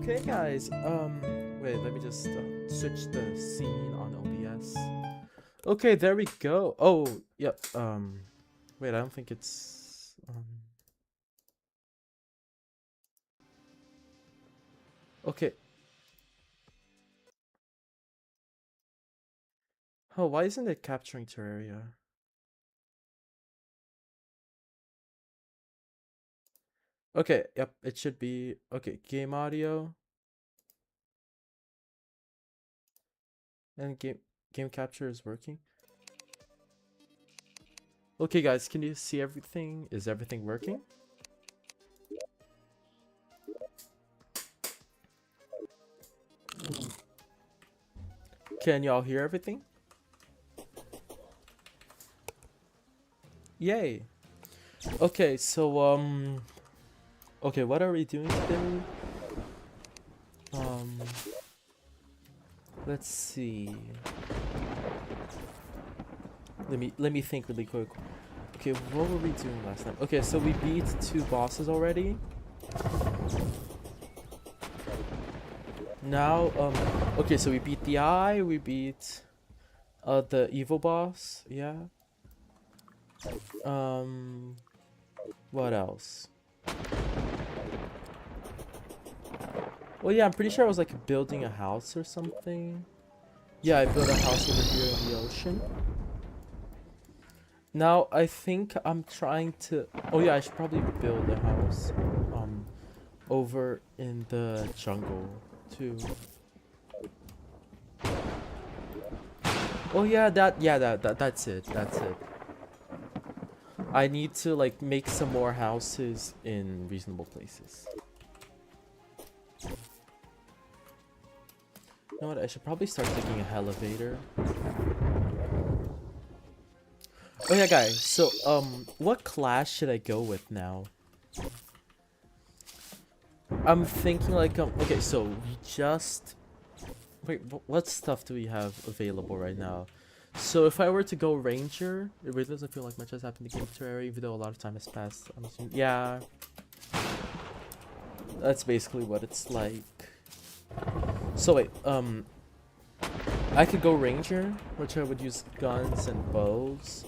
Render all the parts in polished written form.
Okay, guys. Wait, let me just switch the scene on OBS. Okay, there we go. Oh, yep. Wait, I don't think it's. Okay. Oh, why isn't it capturing Terraria? Okay, yep, it should be. Okay, game audio and game capture is working. Okay, guys, can you see everything? Is everything working? Can y'all hear everything? Yay. Okay, so okay, what are we doing today? Let's see. Let me think really quick. Okay, what were we doing last time? Okay, so we beat 2 bosses already. Now, okay, so we beat the Eye, we beat the evil boss, yeah. What else? Well, yeah, I'm pretty sure I was like building a house or something. Yeah, I built a house over here in the ocean. Now, I think I'm trying to... Oh yeah, I should probably build a house over in the jungle too. Oh yeah, that's it. That's it. I need to like make some more houses in reasonable places. You know what? I should probably start taking a elevator. Oh yeah, guys. So what class should I go with now? I'm thinking like okay, so we just wait. What stuff do we have available right now? So if I were to go Ranger, it really doesn't feel like much has happened to Game Terraria, even though a lot of time has passed. I'm assuming, yeah, that's basically what it's like. So wait, I could go Ranger, which I would use guns and bows.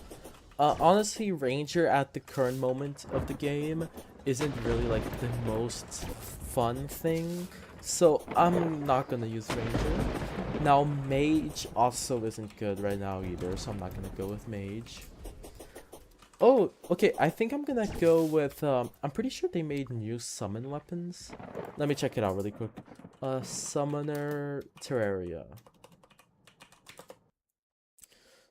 Honestly, Ranger at the current moment of the game isn't really like the most fun thing, so I'm not gonna use Ranger. Now, Mage also isn't good right now either, so I'm not gonna go with Mage. Oh, okay, I think I'm gonna go with, I'm pretty sure they made new summon weapons. Let me check it out really quick. Summoner Terraria.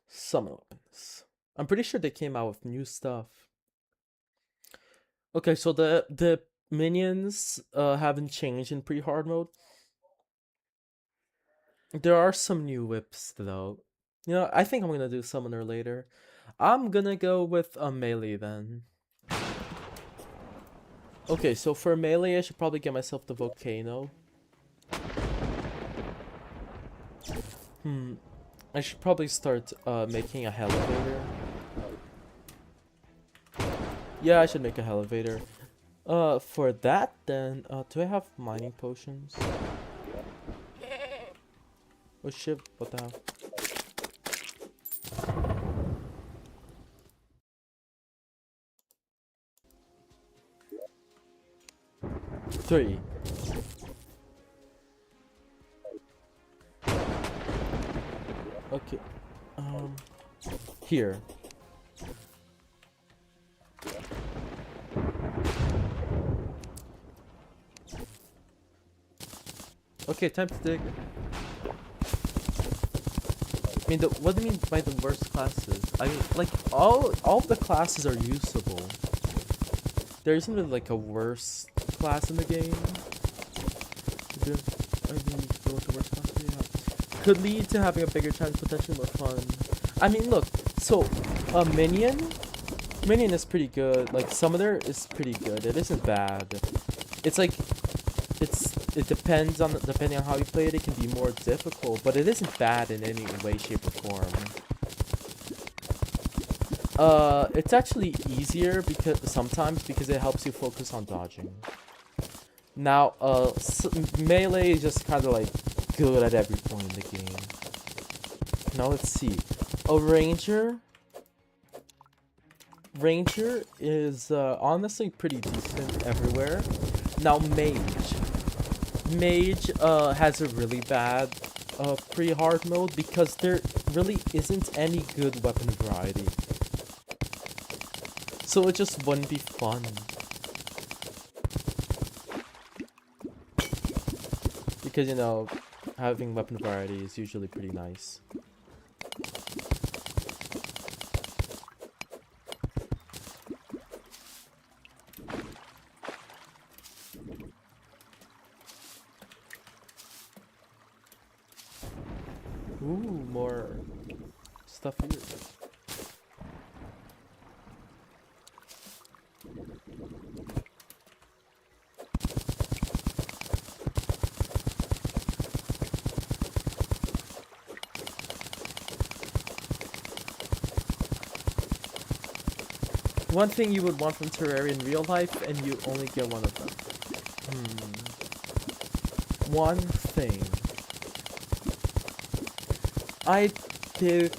Summon weapons. I'm pretty sure they came out with new stuff. Okay, so the minions haven't changed in pre-hard mode. There are some new whips though. You know, I think I'm gonna do summoner later. I'm gonna go with a melee then. Okay, so for melee, I should probably get myself the volcano. I should probably start making a elevator. Yeah, I should make a elevator. For that then, do I have mining potions? Oh shit, what the hell? Three. Okay. Here. Okay, time to dig. I mean, what do you mean by the worst classes? I mean, like, all of the classes are usable. There isn't really, like, a worse class in the game. I mean, go with the worst class we have. Could lead to having a bigger chance, potentially more fun. I mean, look, so, Minion is pretty good. Like, Summoner is pretty good. It isn't bad. It's like, it depends on depending on how you play it. It can be more difficult, but it isn't bad in any way, shape, or form. It's actually easier because sometimes it helps you focus on dodging. Now, melee is just kind of like good at every point in the game. Now let's see. A ranger. Ranger is honestly pretty decent everywhere. Now mage. Mage has a really bad pre-hard mode because there really isn't any good weapon variety. So it just wouldn't be fun. Because, you know, having weapon variety is usually pretty nice. Ooh, more stuff here. One thing you would want from Terraria in real life, and you only get one of them. One thing. I'd pick,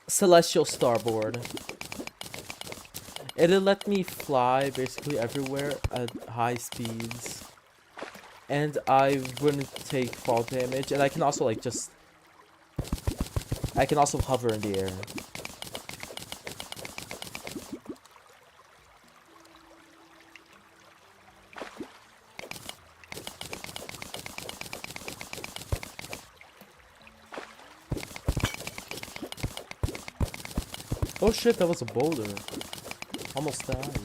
Celestial Starboard. It'll let me fly basically everywhere at high speeds. And I wouldn't take fall damage, and I can also like just... I can also hover in the air. Oh shit, that was a boulder. Almost died.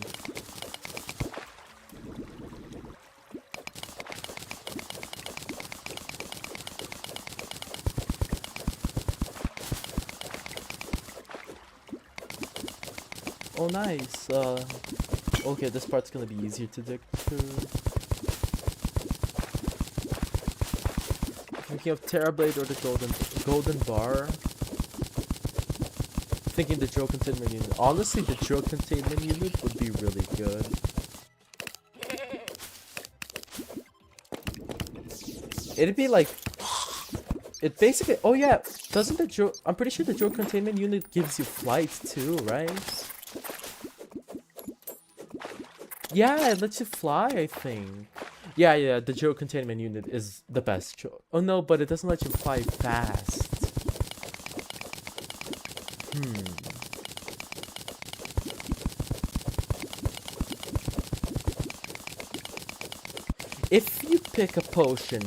Oh nice. Okay, this part's gonna be easier to dig through. Thinking of Terrorblade or the golden bar. Thinking the drill containment unit. Honestly, the drill containment unit would be really good. It'd be like... It basically... Oh yeah, doesn't the drill... I'm pretty sure the drill containment unit gives you flight too, right? Yeah, it lets you fly, I think. Yeah, the drill containment unit is the best choice. Oh no, but it doesn't let you fly fast. If you pick a potion,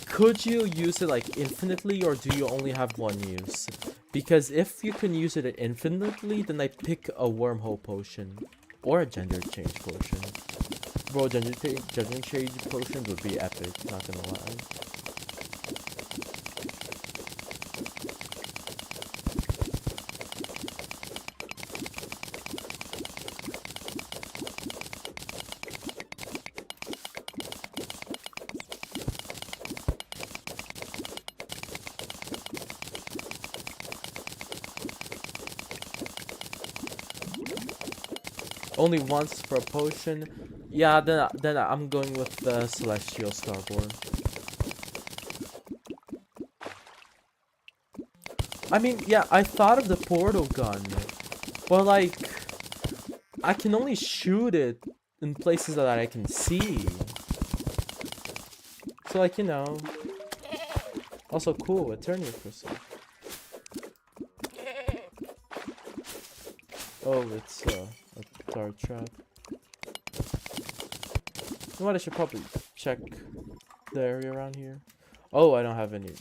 could you use it like infinitely, or do you only have one use? Because if you can use it infinitely, then I pick a wormhole potion. Or a gender change potion. Bro, gender change potions would be epic, not gonna lie. Only once for a potion. Yeah, then I'm going with the Celestial Starboard. I mean, yeah, I thought of the portal gun, but like, I can only shoot it in places that I can see. So like, you know, also cool, Eternia Crystal. Oh, it's a dart trap. You know what, I should probably check the area around here. Oh, I don't have any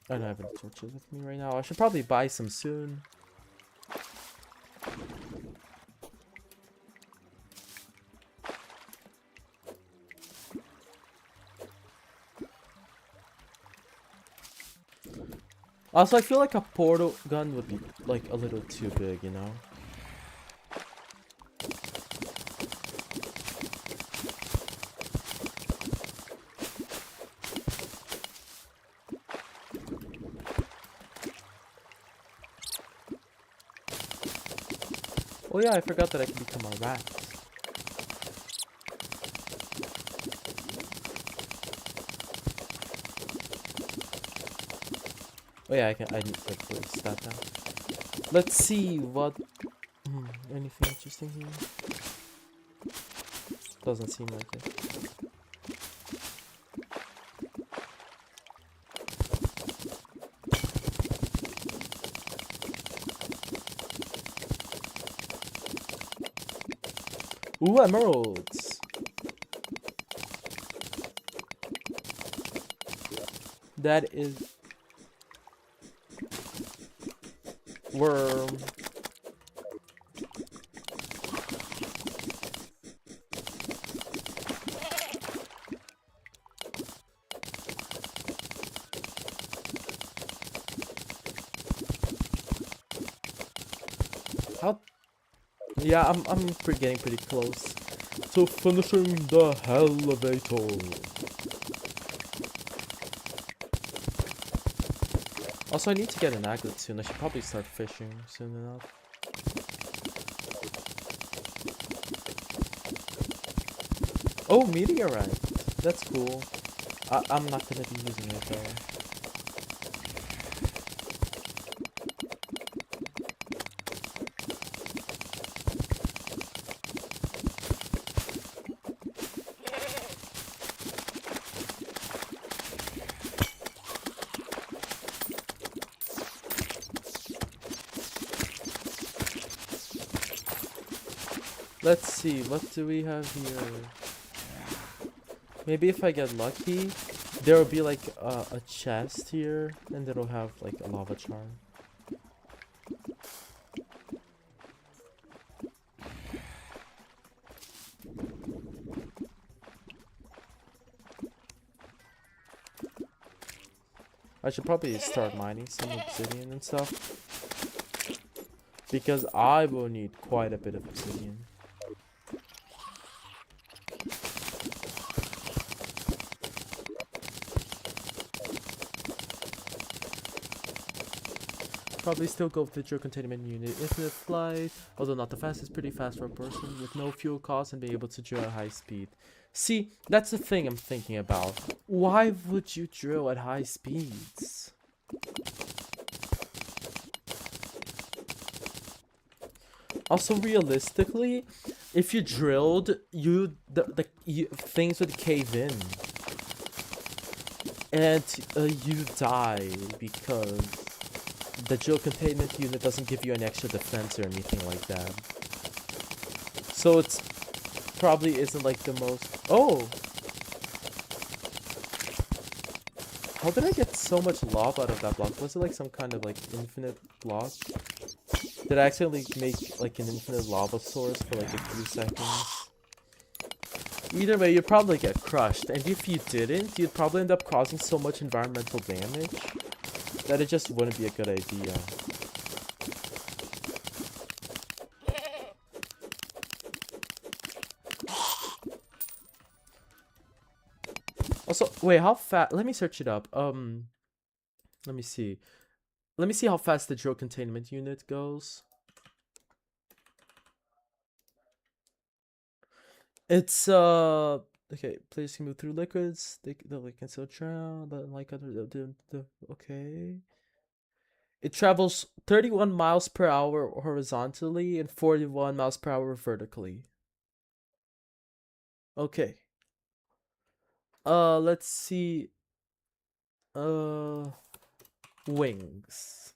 torches with me right now. I should probably buy some soon. Also, I feel like a portal gun would be like a little too big, you know? Oh yeah, I forgot that I can become a rat. Oh yeah, I need to place that down. Let's see what... anything interesting here? Doesn't seem like it. Ooh, emeralds! That is... worm. How... Yeah, I'm getting pretty close to finishing the elevator. Also, I need to get an aglet soon. I should probably start fishing soon enough. Oh, meteorite. That's cool. I'm not gonna be using it though. Let's see, what do we have here? Maybe if I get lucky, there will be like a chest here, and it'll have like a lava charm. I should probably start mining some obsidian and stuff, because I will need quite a bit of obsidian. Probably still go with the drill containment unit. Infinite flight, although not the fastest, pretty fast for a person with no fuel cost and being able to drill at high speed. See, that's the thing I'm thinking about. Why would you drill at high speeds? Also, realistically, if you drilled, things would cave in. And you die because the drill containment unit doesn't give you an extra defense or anything like that. So it's probably isn't like the most... Oh! How did I get so much lava out of that block? Was it like some kind of like infinite block? Did I accidentally make like an infinite lava source for like a few seconds? Either way, you'd probably get crushed. And if you didn't, you'd probably end up causing so much environmental damage that it just wouldn't be a good idea. Also, wait, how fast? Let me search it up. Let me see. Let me see how fast the drill containment unit goes. It's okay. Players can move through liquids. They can still drown, but like other okay. It travels 31 miles per hour horizontally and 41 miles per hour vertically. Okay. Let's see. Wings.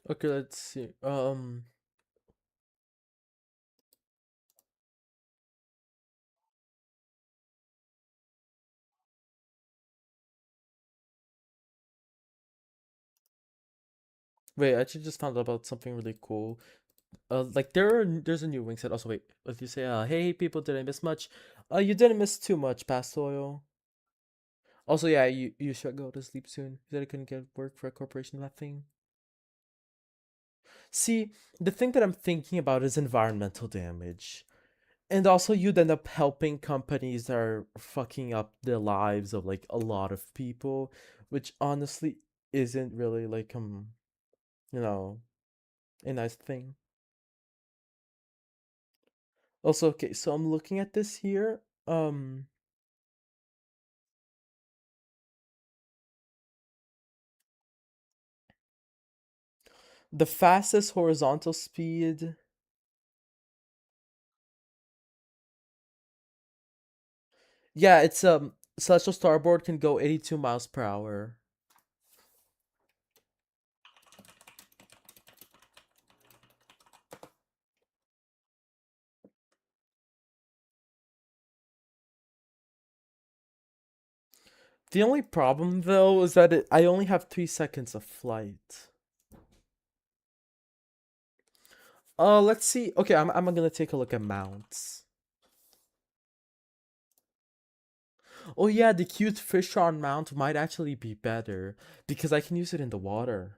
Okay, let's see. Wait, I actually just found out about something really cool. like there's a new wing set. Also, wait, if you say, hey people, did I miss much? You didn't miss too much, Past Oil. Also, yeah, you should go to sleep soon. You said I couldn't get work for a corporation, that thing. See, the thing that I'm thinking about is environmental damage. And also, you'd end up helping companies that are fucking up the lives of like a lot of people, which honestly isn't really like you know, a nice thing. Also, okay, so I'm looking at this here. The fastest horizontal speed. Yeah, it's Celestial Starboard can go 82 miles per hour. The only problem though is that I only have 3 seconds of flight. Let's see. Okay, I'm gonna take a look at mounts. Oh yeah, the cute fish on mount might actually be better because I can use it in the water.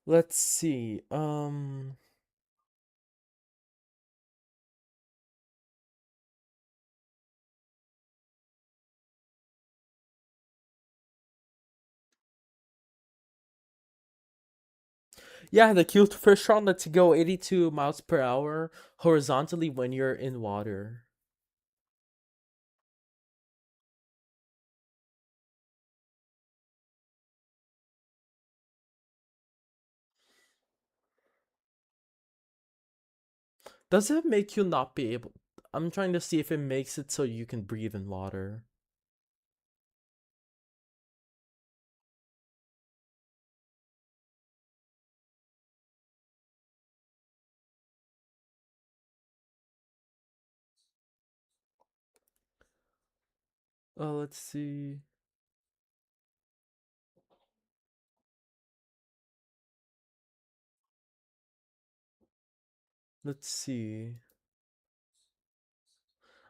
Let's see. Yeah, the cute fish on lets you go 82 miles per hour horizontally when you're in water. Does it make you not be able? I'm trying to see if it makes it so you can breathe in water. Let's see. Let's see.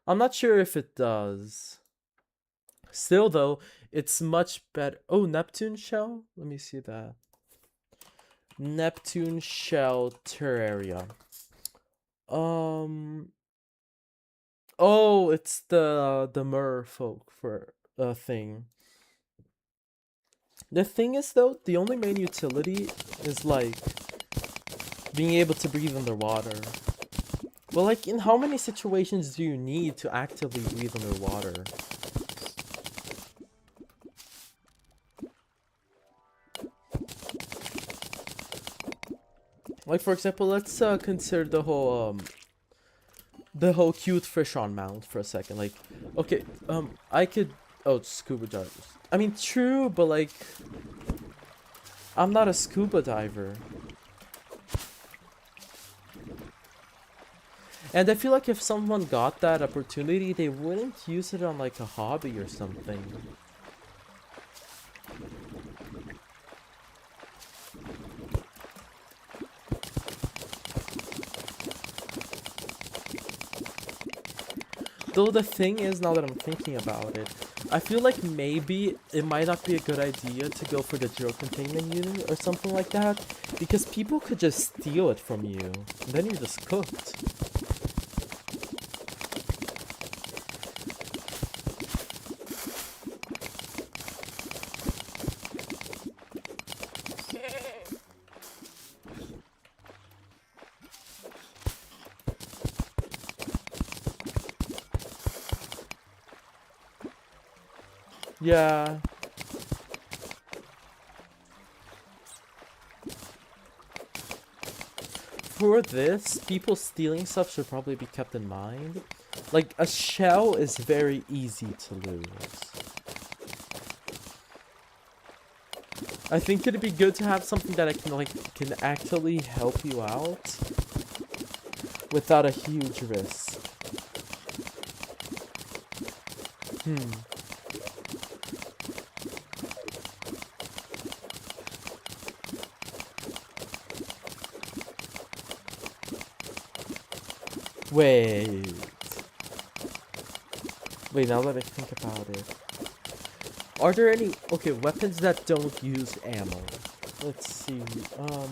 I'm not sure if it does. Still, though, it's much better. Oh, Neptune shell? Let me see that. Neptune shell Terraria. Um. Oh, it's the merfolk for thing. The thing is, though, the only main utility is like being able to breathe underwater. Well, like, in how many situations do you need to actively breathe underwater? Like, for example, let's consider the whole cute fish on mount for a second. Like, okay, I could, oh, scuba divers. I mean, true, but like, I'm not a scuba diver. And I feel like if someone got that opportunity, they wouldn't use it on like a hobby or something. Though the thing is, now that I'm thinking about it, I feel like maybe it might not be a good idea to go for the geo containment unit or something like that, because people could just steal it from you, and then you're just cooked. Yeah. For this, people stealing stuff should probably be kept in mind. Like, a shell is very easy to lose. I think it'd be good to have something that can actually help you out. without a huge risk. Wait. Wait, now that I think about it. Are there any weapons that don't use ammo? Let's see. Oh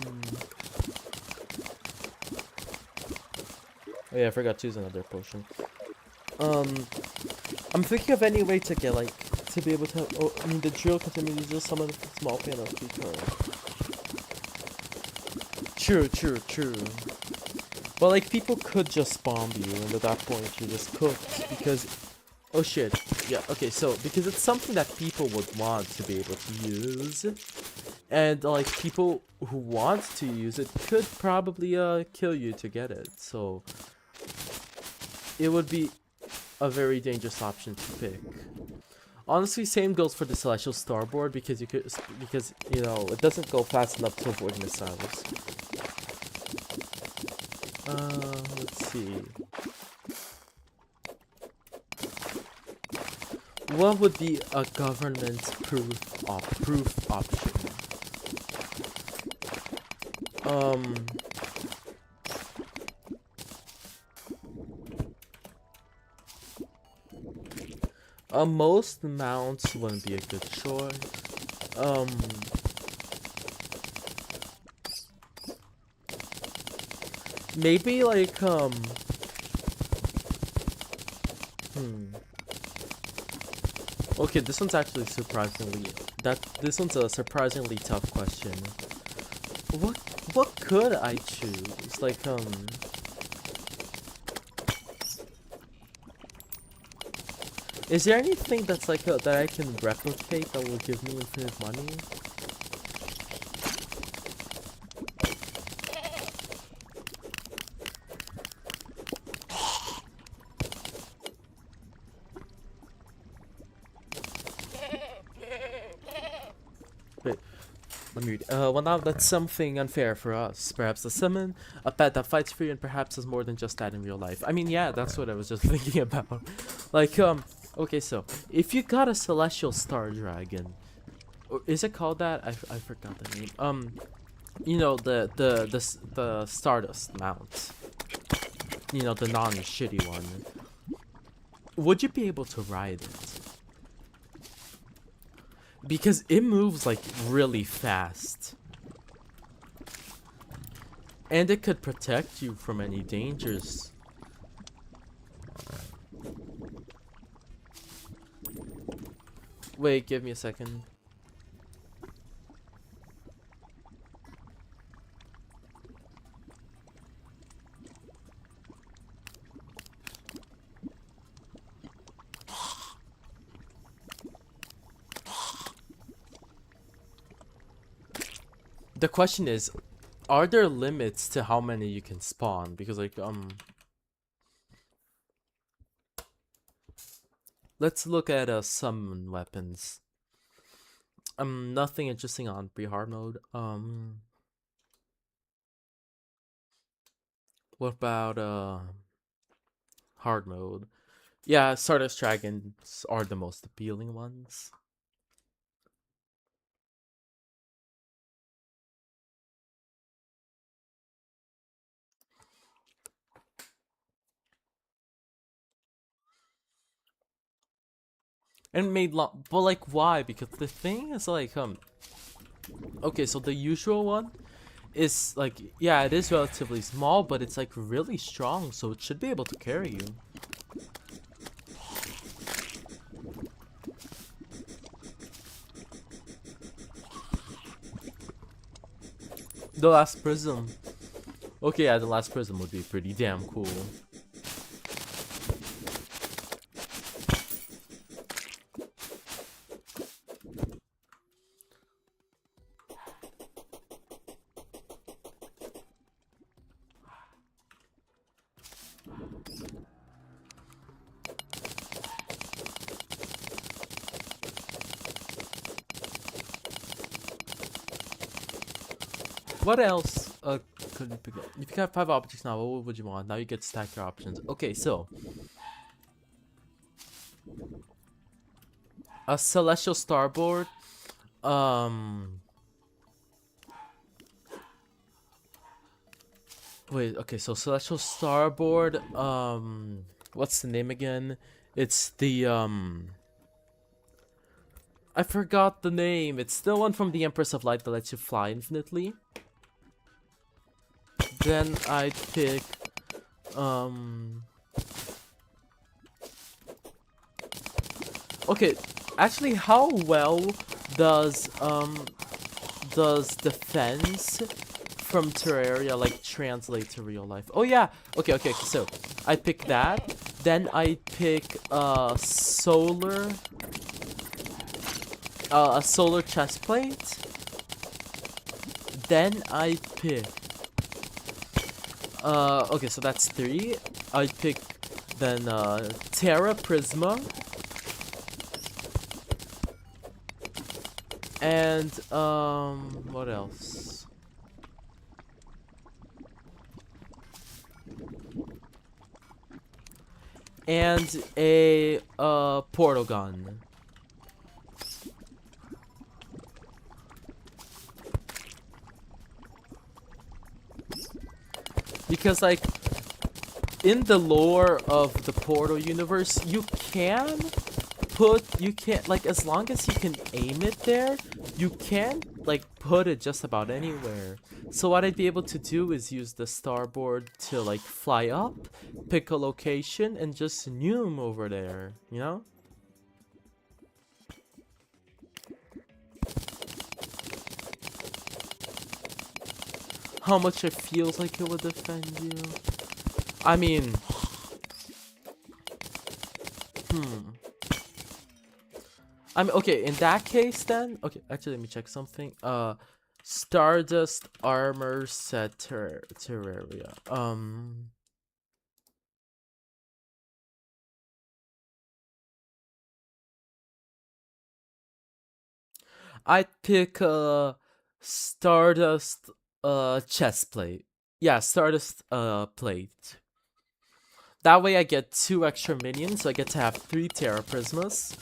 yeah, I forgot to use another potion. I'm thinking of any way to get to be able to. Oh, I mean, the drill continues to summon a small pan of people. True. But like, people could just bomb you, and at that point you're just cooked because. Oh shit. Yeah. Okay. So because it's something that people would want to be able to use, and like people who want to use it could probably kill you to get it. So it would be a very dangerous option to pick. Honestly, same goes for the Celestial Starboard because you know it doesn't go fast enough to avoid missiles. Let's see. What would be a government-proof option? Most mounts wouldn't be a good choice. Maybe like Okay, this one's actually this one's a surprisingly tough question. What could I choose? Like is there anything that's like that I can replicate that will give me infinite money? Wait, let me read. Well, now that's something unfair for us. Perhaps a summon, a pet that fights for you, and perhaps is more than just that in real life. I mean, yeah, that's what I was just thinking about. Like, okay, so if you got a Celestial Star Dragon, or is it called that? I forgot the name. You know, the Stardust mount. You know, the non-shitty one. Would you be able to ride it? Because it moves like really fast. And it could protect you from any dangers. Wait, give me a second. The question is, are there limits to how many you can spawn? Because like let's look at summon weapons. Nothing interesting on pre-hard mode. What about hard mode? Yeah, Stardust Dragons are the most appealing ones. And made long, but like why? Because the thing is like okay, so the usual one is like, yeah, it is relatively small, but it's like really strong, so it should be able to carry you. The last prism. Okay, yeah, the last prism would be pretty damn cool. What else? could you pick up? If you have 5 objects now, what would you want? Now you get to stack your options. Okay, so a celestial starboard. Wait, okay, so celestial starboard. What's the name again? It's the I forgot the name. It's the one from the Empress of Light that lets you fly infinitely. Then I'd pick okay, actually, how well does defense from Terraria like translate to real life? Oh yeah. Okay, so I pick that. Then I pick a solar chest plate. Then I pick okay, so that's 3. I pick then Terra Prisma. And what else? And a portal gun. Because like in the lore of the Portal universe, you can't like, as long as you can aim it there, you can like put it just about anywhere. So what I'd be able to do is use the starboard to like fly up, pick a location, and just noom over there, you know? How much it feels like it would defend you. I mean, I mean, okay, in that case then, okay, actually let me check something. Stardust armor set Terraria. I'd pick Stardust chest plate. Yeah, Stardust plate. That way I get 2 extra minions, so I get to have 3 Terra Prismas.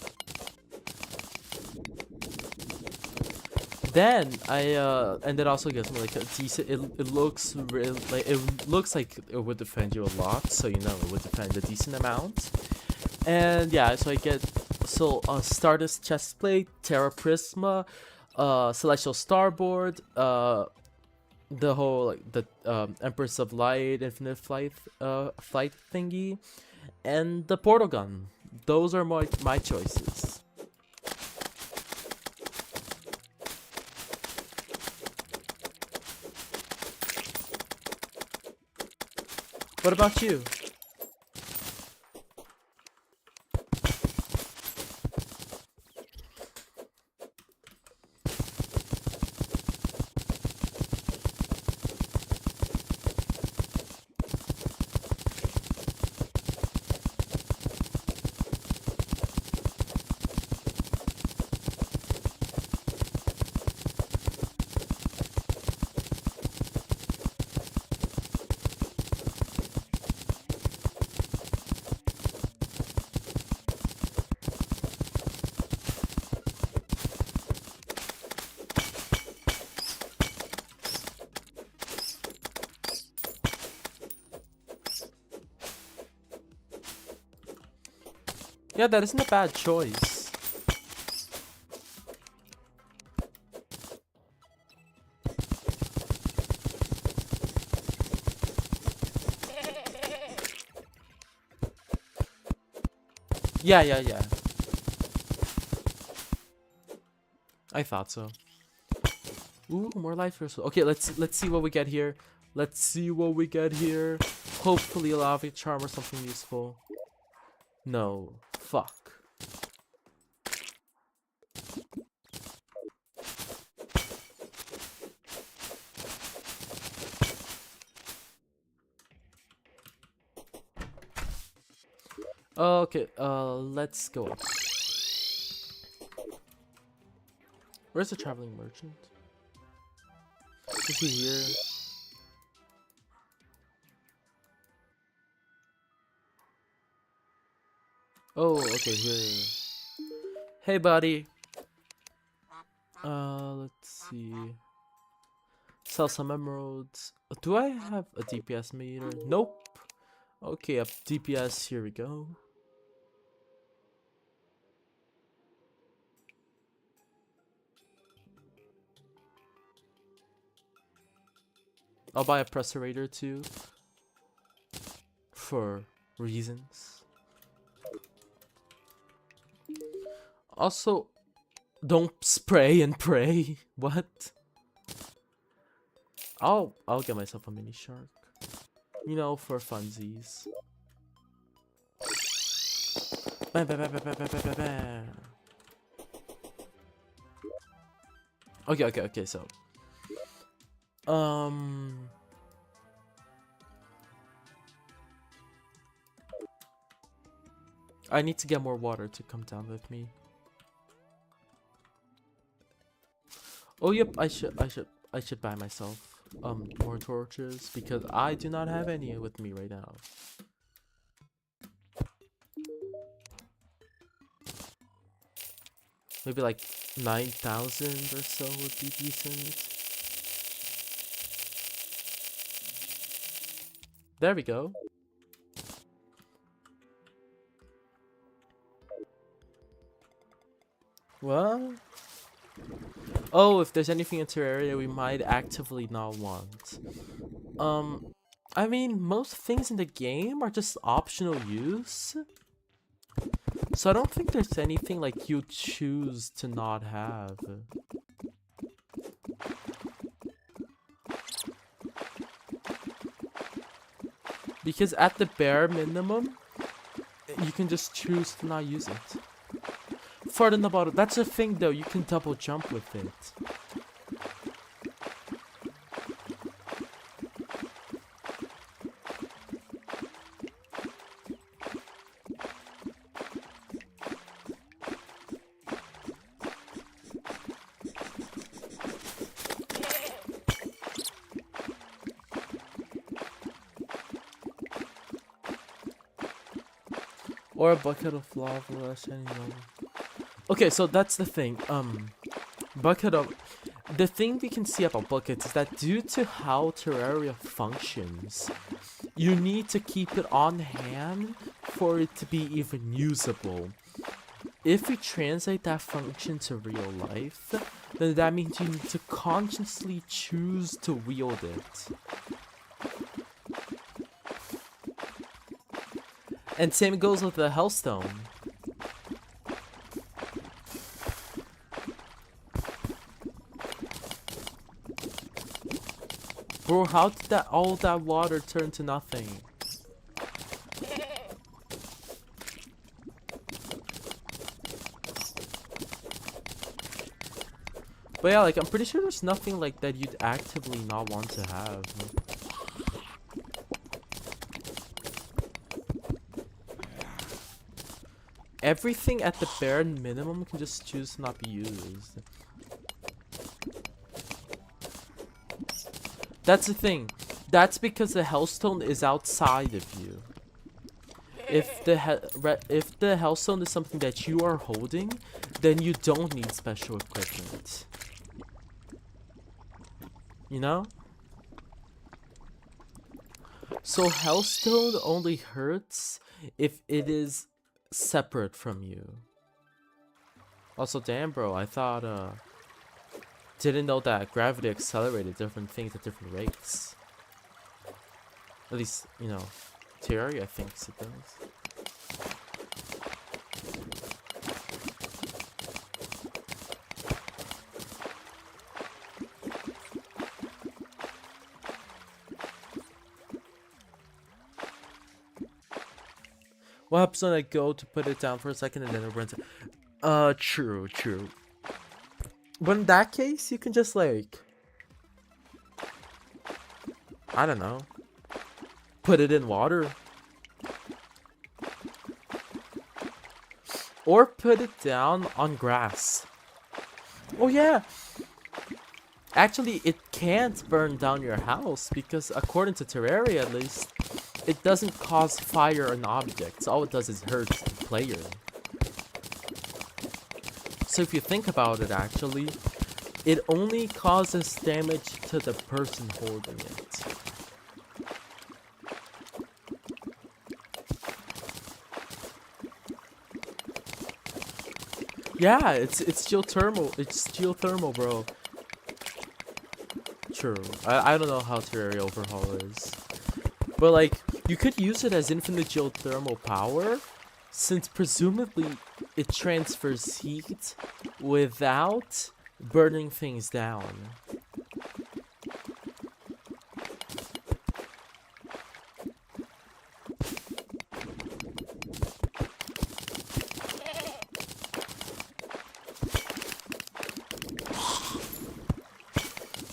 Then and it also gives me like a decent. It looks real, like it looks like it would defend you a lot, so you know it would defend a decent amount. And yeah, so I get Stardust chestplate, Terra Prisma, Celestial Starboard, the whole like the Empress of Light, Infinite Flight flight thingy, and the portal gun. Those are my choices. What about you? Yeah, that isn't a bad choice. Yeah. I thought so. Ooh, more life crystal. Okay, let's see what we get here. Let's see what we get here. Hopefully a lava charm or something useful. No. Fuck. Okay, let's go up. Where's the traveling merchant? Is he here? Oh, okay, here. Hey, buddy. Let's see. Sell some emeralds. Do I have a DPS meter? Nope. Okay, a DPS. Here we go. I'll buy a pressurator too. For reasons. Also, don't spray and pray. What? I'll get myself a mini shark. You know, for funsies. Bam, bam, bam, bam, bam, bam, bam, bam. Okay, so I need to get more water to come down with me. Oh yep, I should buy myself more torches because I do not have any with me right now. Maybe like 9,000 or so would be decent. There we go. Well, oh, if there's anything in Terraria we might actively not want. I mean, most things in the game are just optional use. So I don't think there's anything like you choose to not have. Because at the bare minimum, you can just choose to not use it. Fart in the bottle. That's the thing though, you can double jump with it. Or a bucket of lava. Okay, so that's the thing. The thing we can see about buckets is that due to how Terraria functions, you need to keep it on hand for it to be even usable. If we translate that function to real life, then that means you need to consciously choose to wield it. And same goes with the Hellstone. Bro, how did all that water turn to nothing? But yeah, like, I'm pretty sure there's nothing like that you'd actively not want to have. Everything at the bare minimum can just choose to not be used. That's the thing. That's because the Hellstone is outside of you. If the Hellstone is something that you are holding, then you don't need special equipment. You know? So Hellstone only hurts if it is separate from you. Also, damn bro, I thought didn't know that gravity accelerated different things at different rates. At least, you know, Terraria thinks it does. What happens when I go to put it down for a second and then it runs? True. But in that case, you can just like, I don't know, put it in water. Or put it down on grass. Oh yeah. Actually, it can't burn down your house because according to Terraria at least, it doesn't cause fire on objects. All it does is hurt the player. So if you think about it, actually, it only causes damage to the person holding it. Yeah, it's geothermal. It's geothermal, bro. True. I don't know how Terraria Overhaul is. But like, you could use it as infinite geothermal power, since presumably it transfers heat without burning things down.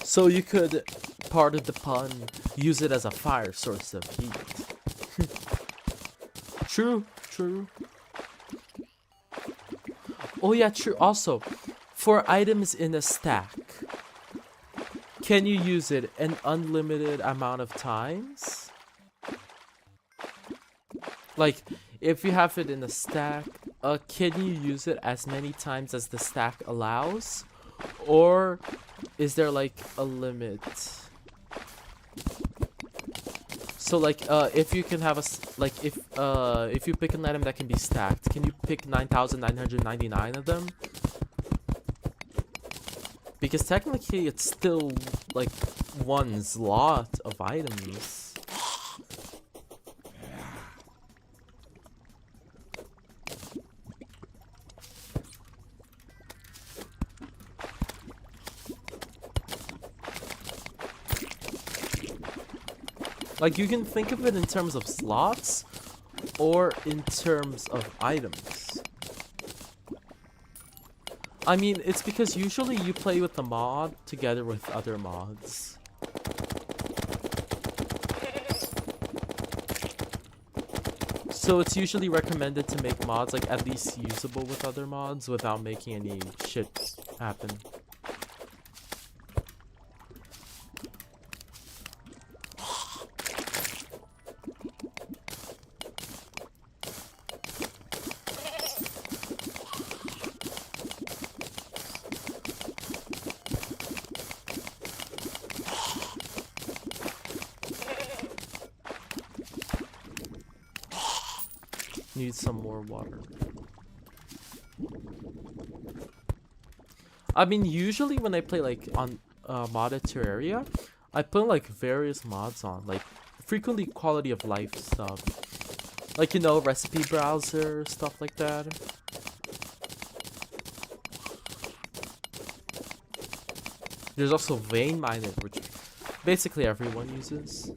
So you could, pardon the pun, use it as a fire source of heat. True, true. Oh yeah, true. Also, for items in a stack, can you use it an unlimited amount of times? Like, if you have it in a stack, can you use it as many times as the stack allows? Or is there like a limit? So like, if you can have if you pick an item that can be stacked, can you pick 9,999 of them? Because technically it's still like one slot of items. Like, you can think of it in terms of slots or in terms of items. I mean, it's because usually you play with the mod together with other mods. So it's usually recommended to make mods like at least usable with other mods without making any shit happen. Need some more water. I mean, usually when I play like on modded Terraria, I put like various mods on, like frequently quality of life stuff, like, you know, recipe browser, stuff like that. There's also vein miner, which basically everyone uses.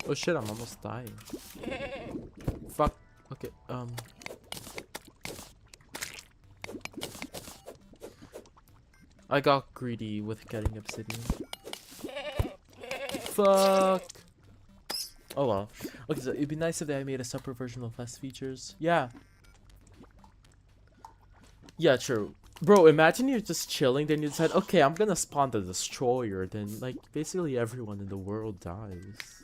Oh shit, I'm almost dying. Fuck. Okay, I got greedy with getting obsidian. Fuck. Oh well. Okay, so it'd be nice if they made a separate version with less features. Yeah. Yeah, true. Bro, imagine you're just chilling, then you decide, okay, I'm gonna spawn the destroyer, then like basically everyone in the world dies.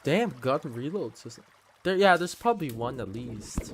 Damn, gun reloads. There, yeah, there's probably one at least.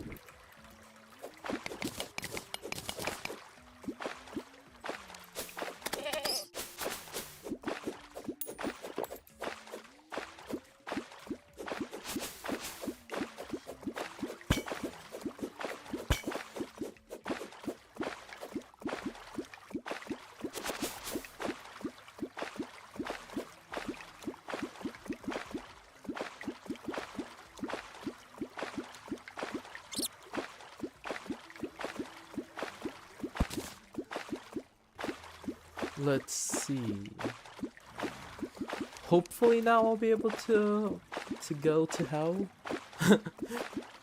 Let's see. Hopefully now I'll be able to go to hell.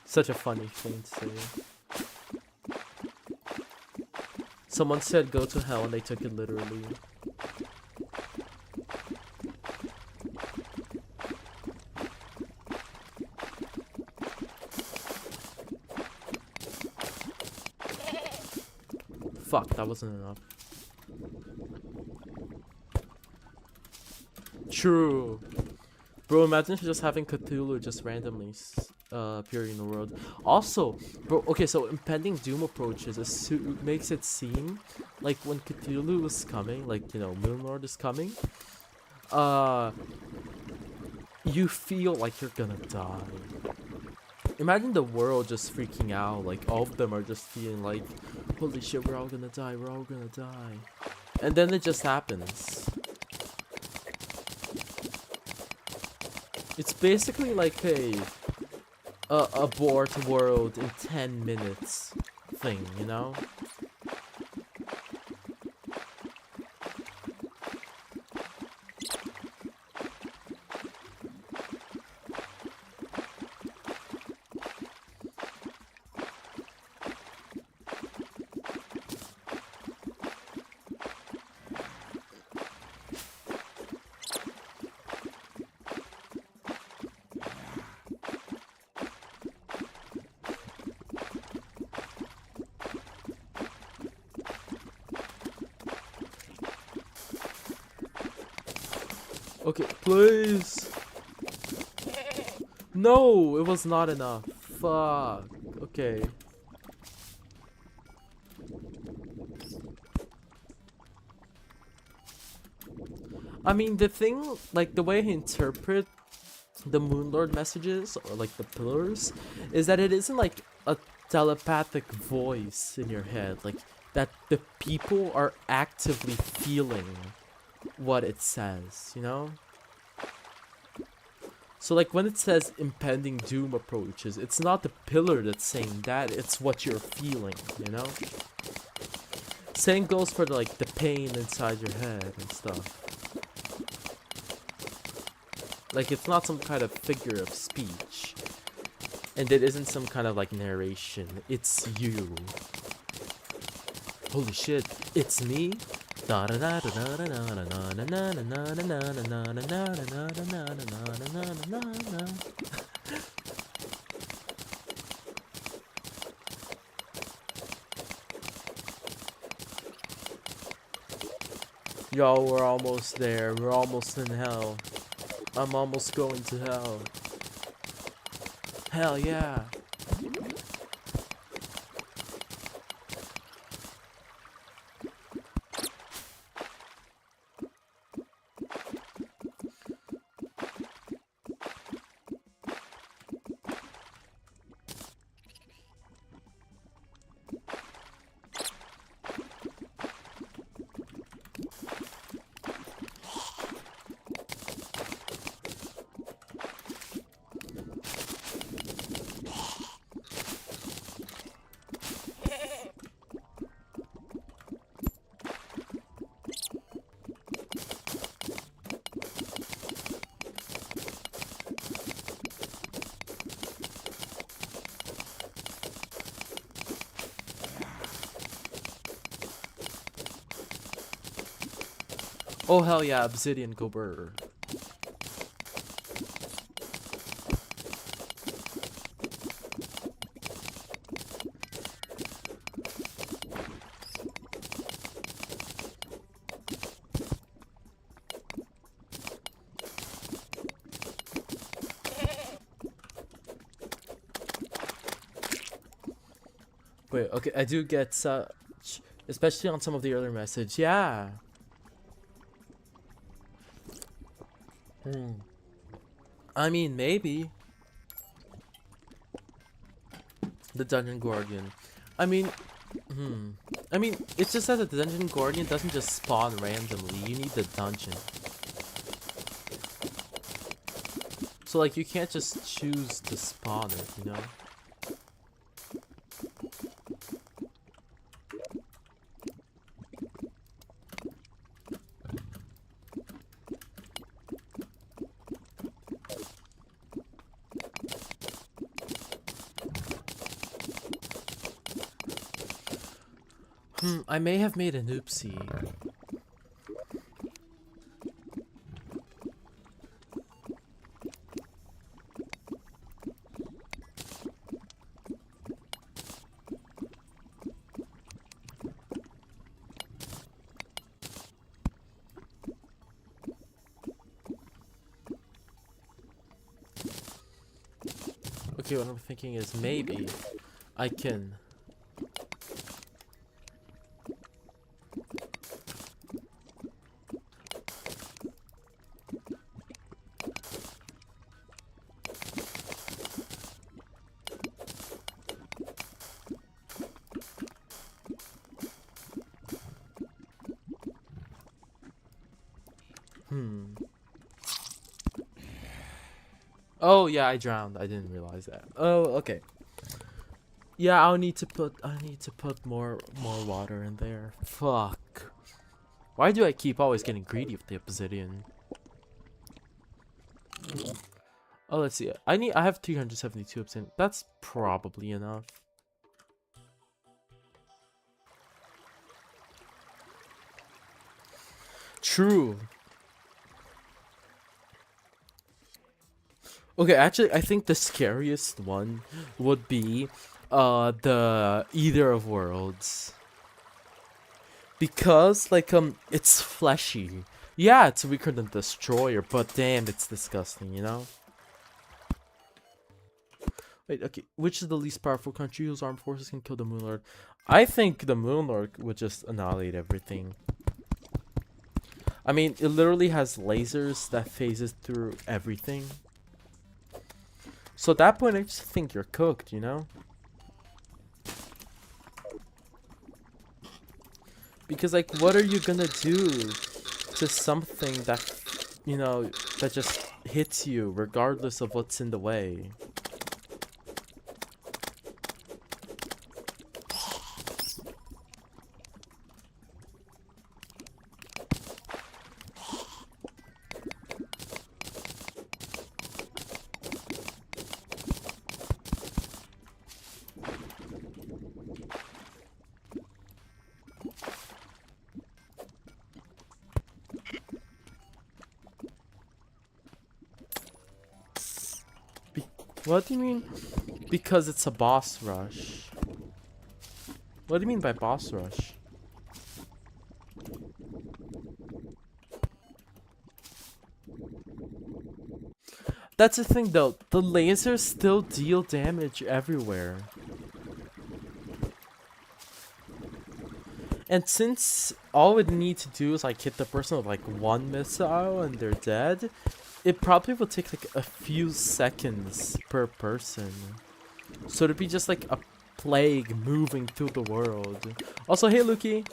Such a funny thing to say. Someone said go to hell and they took it literally. Fuck, that wasn't enough. True. Bro, imagine just having Cthulhu just randomly appearing in the world. Also, bro, okay, so impending doom approaches, it makes it seem like when Cthulhu is coming, like, you know, Moonlord is coming, you feel like you're gonna die. Imagine the world just freaking out, like all of them are just feeling like, holy shit, we're all gonna die, we're all gonna die. And then it just happens. It's basically like a abort world in 10 minutes thing, you know? Okay, please. No, it was not enough. Fuck. Okay. I mean, the thing, like the way he interprets the Moonlord messages, or like the pillars, is that it isn't like a telepathic voice in your head. Like, that the people are actively feeling what it says, you know? So like when it says impending doom approaches, it's not the pillar that's saying that, it's what you're feeling, you know? Same goes for like the pain inside your head and stuff. Like, it's not some kind of figure of speech. And it isn't some kind of like narration, it's you. Holy shit, it's me? Yo, we're almost there. We're almost in hell. I'm almost going to hell. Hell yeah. Oh hell yeah, Obsidian go burr. Wait, okay, I do get such, especially on some of the earlier message, yeah. I mean, maybe. The Dungeon Guardian. I mean, it's just that the Dungeon Guardian doesn't just spawn randomly. You need the dungeon. So, like, you can't just choose to spawn it, you know? I may have made an oopsie. Okay, what I'm thinking is maybe I can... Oh yeah, I drowned. I didn't realize that. Oh, okay. Yeah, I need to put more water in there. Fuck. Why do I keep always getting greedy with the obsidian? Oh, let's see. I have 372 obsidian. That's probably enough. True. Okay, actually, I think the scariest one would be the Eater of Worlds. Because, like, it's fleshy. Yeah, it's weaker than Destroyer, but damn, it's disgusting, you know? Wait, okay, which is the least powerful country whose armed forces can kill the Moon Lord? I think the Moon Lord would just annihilate everything. I mean, it literally has lasers that phases through everything. So at that point, I just think you're cooked, you know? Because, like, what are you gonna do to something that, you know, that just hits you regardless of what's in the way? What do you mean? Because it's a boss rush. What do you mean by boss rush? That's the thing though, the lasers still deal damage everywhere. And since all it need to do is like hit the person with like one missile and they're dead, it probably will take like a few seconds per person. So it'd be just like a plague moving through the world. Also, hey Luki.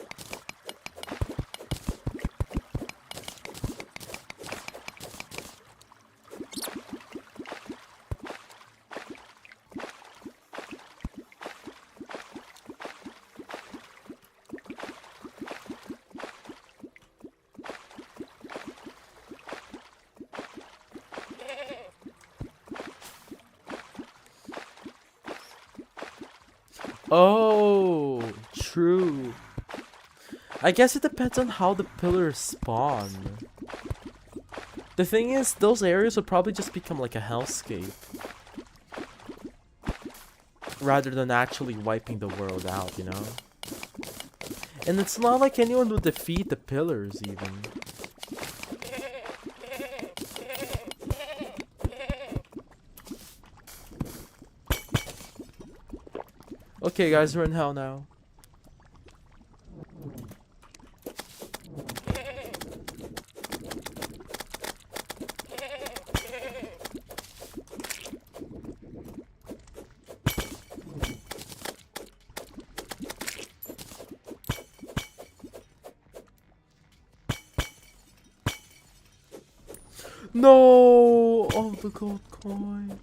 Oh, true. I guess it depends on how the pillars spawn. The thing is, those areas would probably just become like a hellscape. Rather than actually wiping the world out, you know? And it's not like anyone would defeat the pillars, even. Okay, guys, we're in hell now. No! Oh, the gold coins.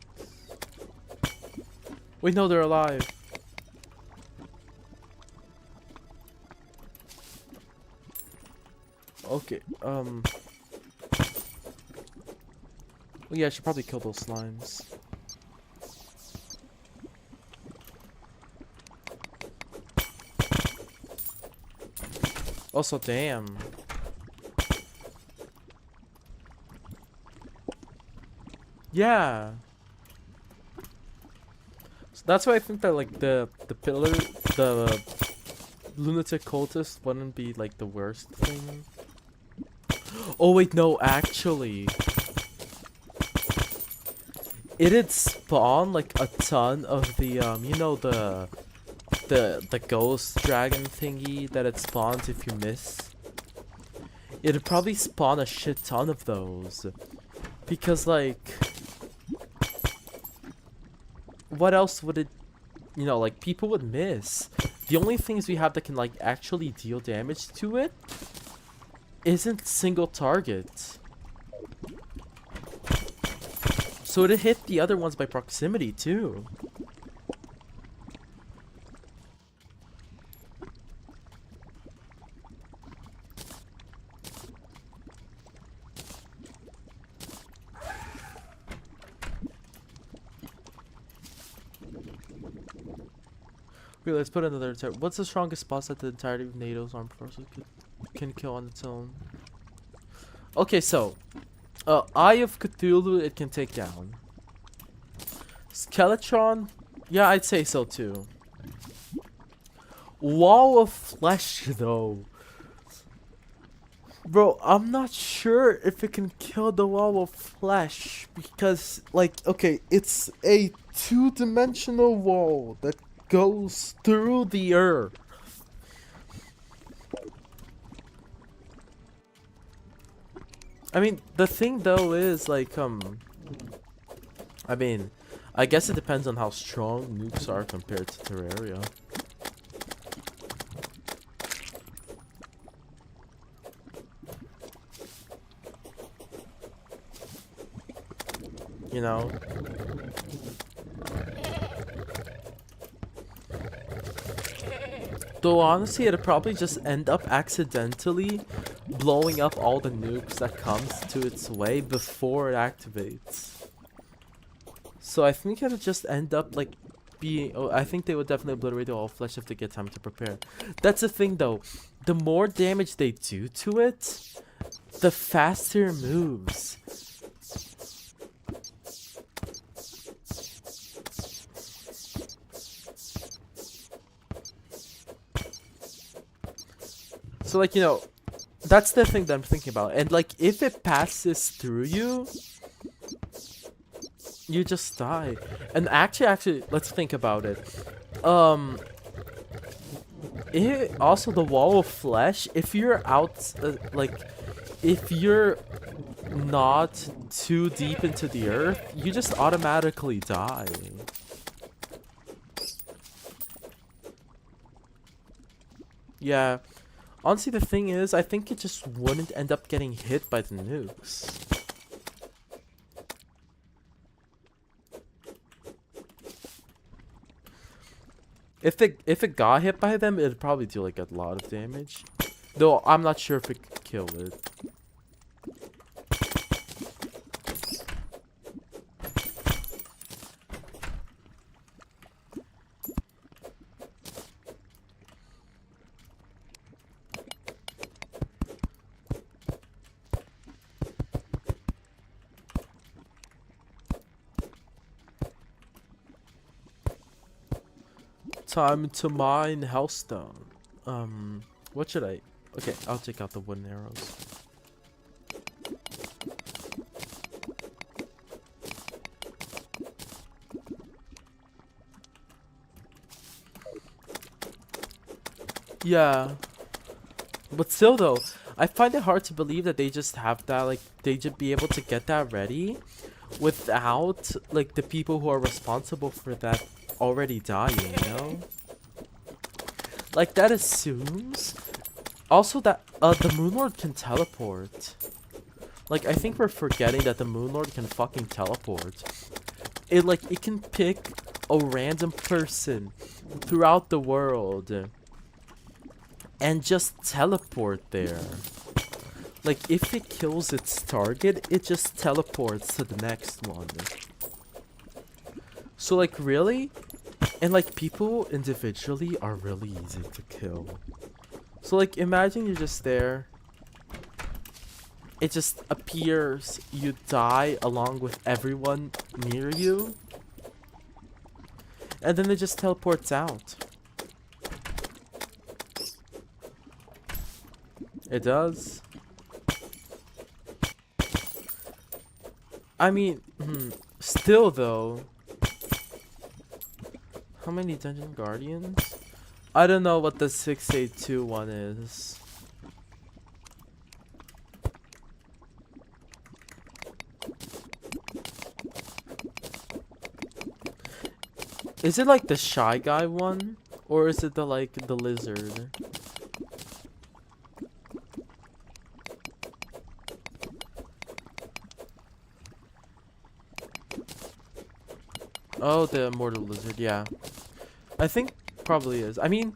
Wait, no, they're alive. Okay, oh yeah, I should probably kill those slimes. Also, damn. Yeah. So that's why I think that like the pillar, the lunatic cultist wouldn't be like the worst thing. Oh wait, no, actually. It'd spawn like a ton of the you know the ghost dragon thingy that it spawns if you miss. It'd probably spawn a shit ton of those. Because like what else would it, you know, like people would miss. The only things we have that can like actually deal damage to it isn't single target. So it hit the other ones by proximity too. Okay, let's put another attack. What's the strongest boss that the entirety of NATO's armed forces can kill on its own? Okay, so Eye of Cthulhu it can take down. Skeletron, yeah, I'd say so too. Wall of Flesh though. Bro, I'm not sure if it can kill the Wall of Flesh because like okay, it's a two-dimensional wall that goes through the earth. I mean, the thing though is like I mean, I guess it depends on how strong nukes are compared to Terraria. You know? Though honestly, it'd probably just end up accidentally blowing up all the nukes that comes to its way before it activates. So I think it'll just end up like being... Oh, I think they would definitely obliterate the Wall of Flesh if they get time to prepare. That's the thing though. The more damage they do to it, the faster it moves. So like, you know, that's the thing that I'm thinking about. And like, if it passes through you, you just die. And actually, let's think about it. Also the Wall of Flesh, if you're out, like, if you're not too deep into the earth, you just automatically die. Yeah. Honestly, the thing is, I think it just wouldn't end up getting hit by the nukes. If it got hit by them, it'd probably do like a lot of damage. Though I'm not sure if it could kill it. Time to mine Hellstone. What should I... Okay, I'll take out the wooden arrows. Yeah. But still though, I find it hard to believe that they just have that, like, they just be able to get that ready without, like, the people who are responsible for that already dying, you know? Like, that assumes also that the Moon Lord can teleport. Like, I think we're forgetting that the Moon Lord can fucking teleport. It can pick a random person throughout the world and just teleport there. Like, if it kills its target, it just teleports to the next one. So, like, really? And, like, people individually are really easy to kill. So like imagine you're just there. It just appears, you die along with everyone near you. And then it just teleports out. It does. I mean, still though. How many Dungeon Guardians? I don't know what the 682 one is. Is it like the Shy Guy one? Or is it the like the lizard? Oh, the Immortal Lizard, yeah. I think probably is. I mean,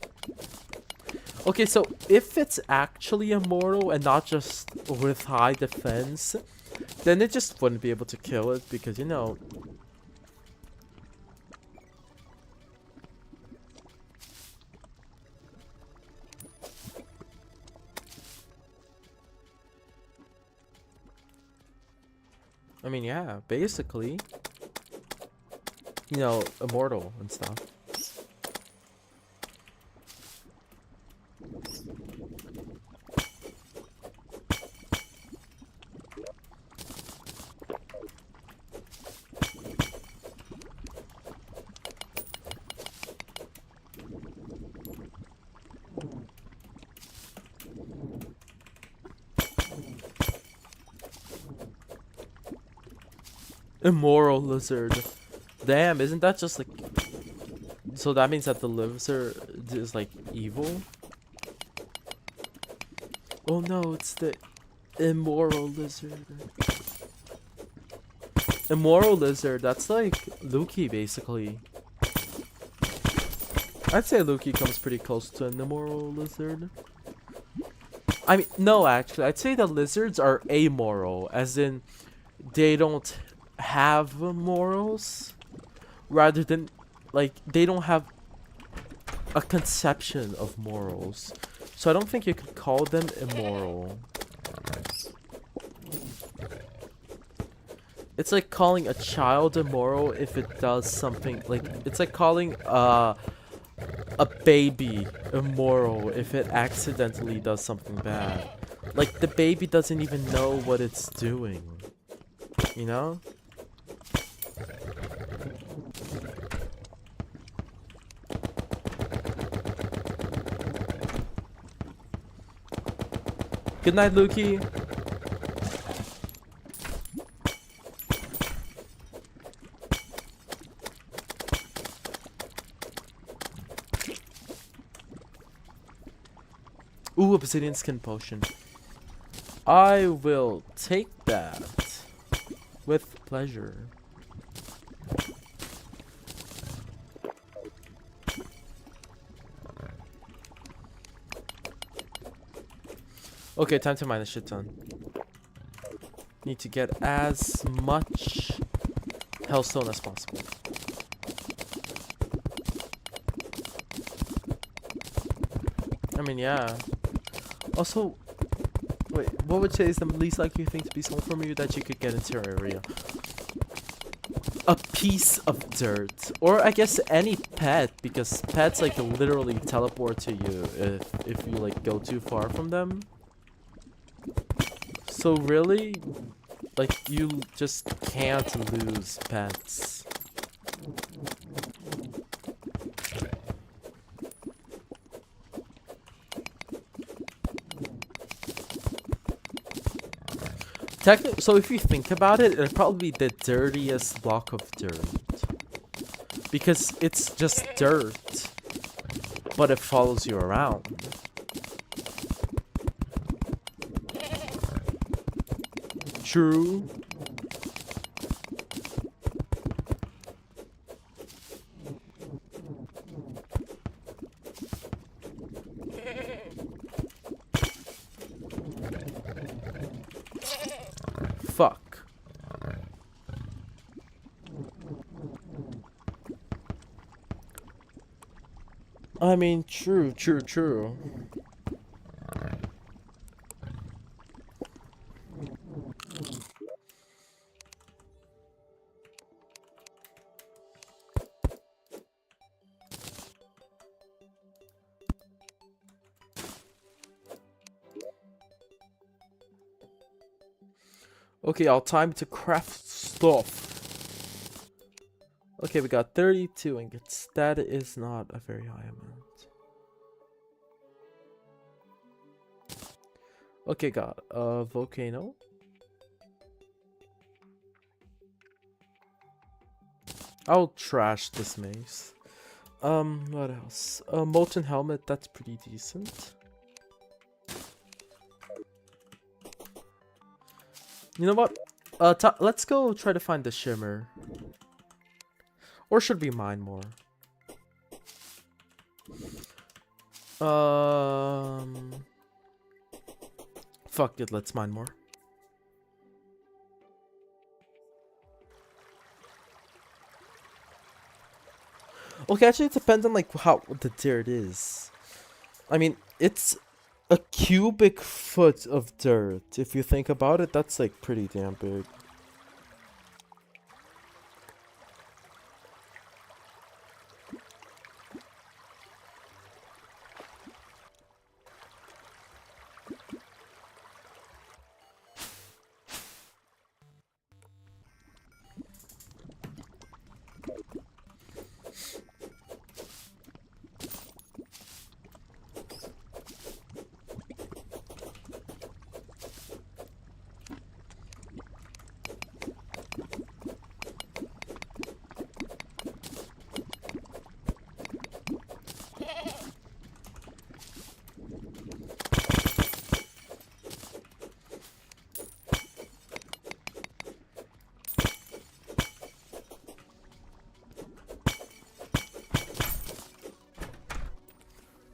okay, so if it's actually immortal and not just with high defense, then it just wouldn't be able to kill it because, you know. I mean, yeah, basically, you know, immortal and stuff. Immoral lizard. Damn, isn't that just like... So that means that the lizard is like evil? Oh no, it's the immoral lizard. Immoral lizard, that's like Luki basically. I'd say Luki comes pretty close to an immoral lizard. I mean, no actually, I'd say the lizards are amoral, as in they don't have morals, rather than like they don't have a conception of morals. So I don't think you could call them immoral. It's like calling a child immoral if it does something like, it's like calling a baby immoral if it accidentally does something bad. Like the baby doesn't even know what it's doing, you know? Good night, Luki. Ooh, obsidian skin potion. I will take that with pleasure. Okay, time to mine a shit ton. Need to get as much hellstone as possible. I mean, yeah. Also, wait, what would you say is the least likely thing to be sold from you that you could get in Terraria? A piece of dirt. Or I guess any pet, because pets like literally teleport to you if you like go too far from them. So really, like you just can't lose pets. So if you think about it, it'd probably be the dirtiest block of dirt. Because it's just dirt, but it follows you around. True. Fuck. I mean, true. Okay, all time to craft stuff. Okay, we got 32 ingots. That is not a very high amount. Okay, got a volcano. I'll trash this maze. What else? A molten helmet, that's pretty decent. You know what? Let's go try to find the shimmer. Or should we mine more? Fuck it, let's mine more. Okay, actually it depends on like how the dirt is. I mean, it's a cubic foot of dirt. If you think about it, that's like pretty damn big.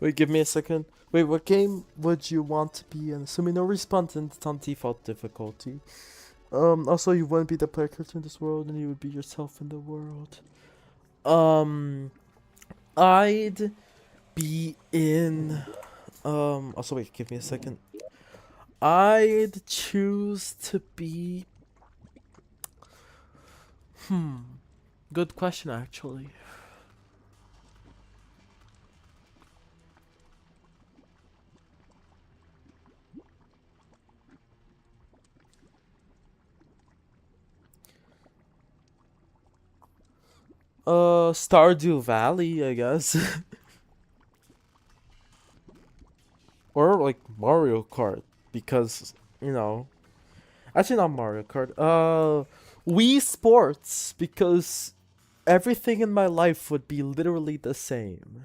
Wait, give me a second. Wait, what game would you want to be in? Assuming no response and it's on default difficulty. Also you wouldn't be the player character in this world and you would be yourself in the world. I'd be in also wait, give me a second. I'd choose to be good question actually. Stardew Valley, I guess. Or like Mario Kart, because, you know, actually not Mario Kart. Wii Sports, because everything in my life would be literally the same.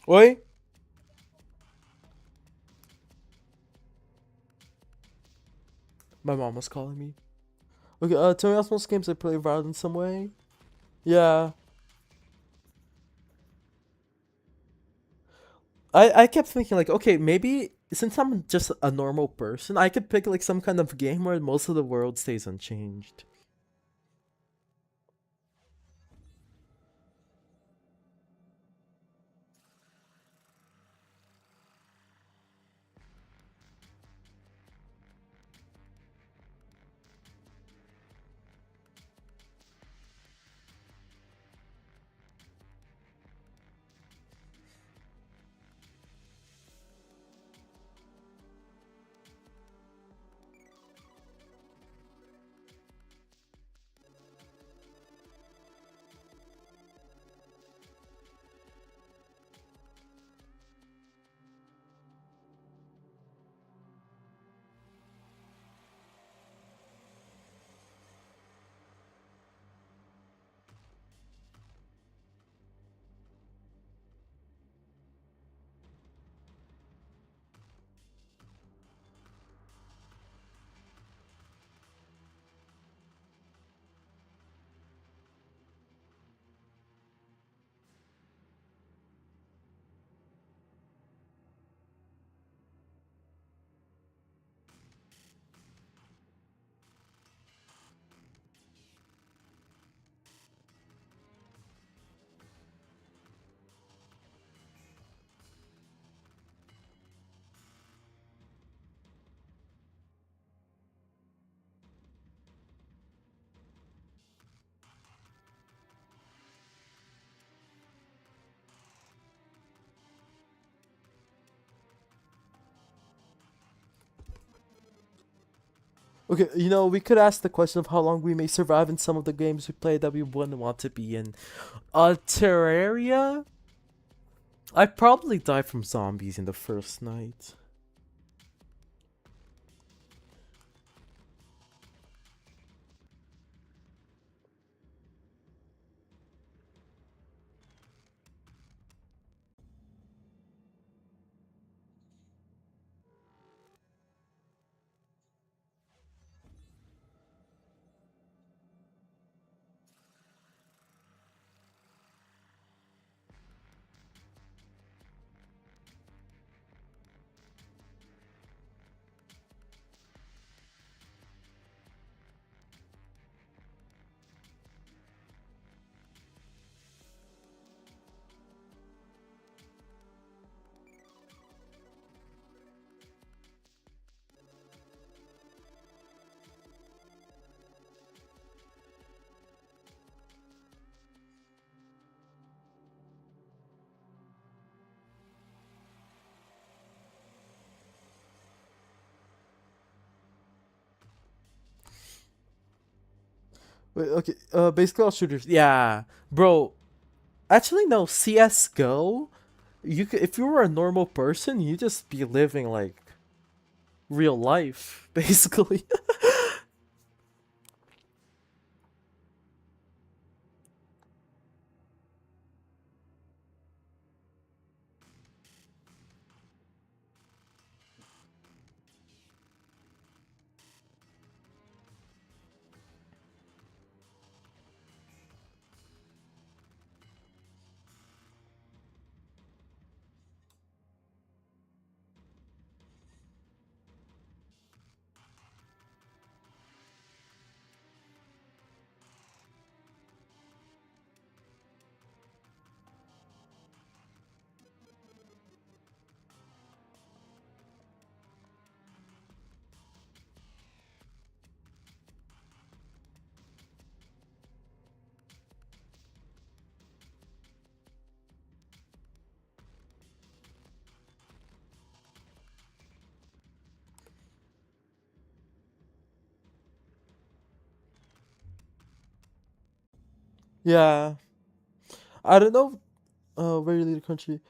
Oi? My mom was calling me. Okay, tell me about most games I play Valorant in some way. Yeah. I kept thinking like, okay, maybe since I'm just a normal person, I could pick like some kind of game where most of the world stays unchanged. Okay, you know, we could ask the question of how long we may survive in some of the games we play that we wouldn't want to be in. Terraria? I'd probably die from zombies in the first night. Wait, okay, basically all shooters. Yeah, bro. Actually, no. CS:GO. You could, if you were a normal person, you just be living like real life, basically. Yeah, I don't know. Where you lead the country.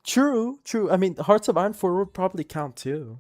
True, true. I mean, Hearts of Iron 4 would probably count too.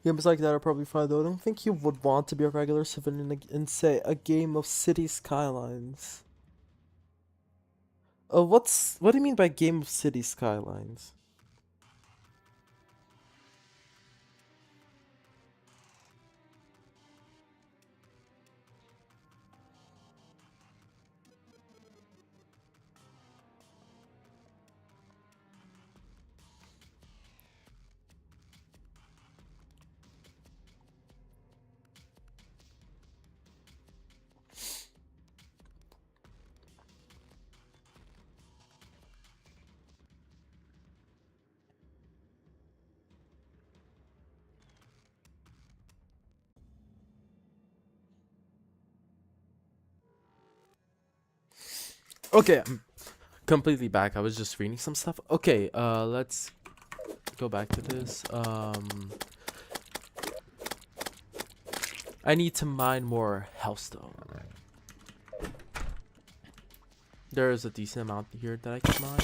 Games like that are probably fine though. I don't think you would want to be a regular civilian in say a game of City Skylines. What do you mean by game of City Skylines? Okay, I'm completely back. I was just reading some stuff. Okay, let's go back to this. I need to mine more hellstone. There is a decent amount here that I can mine.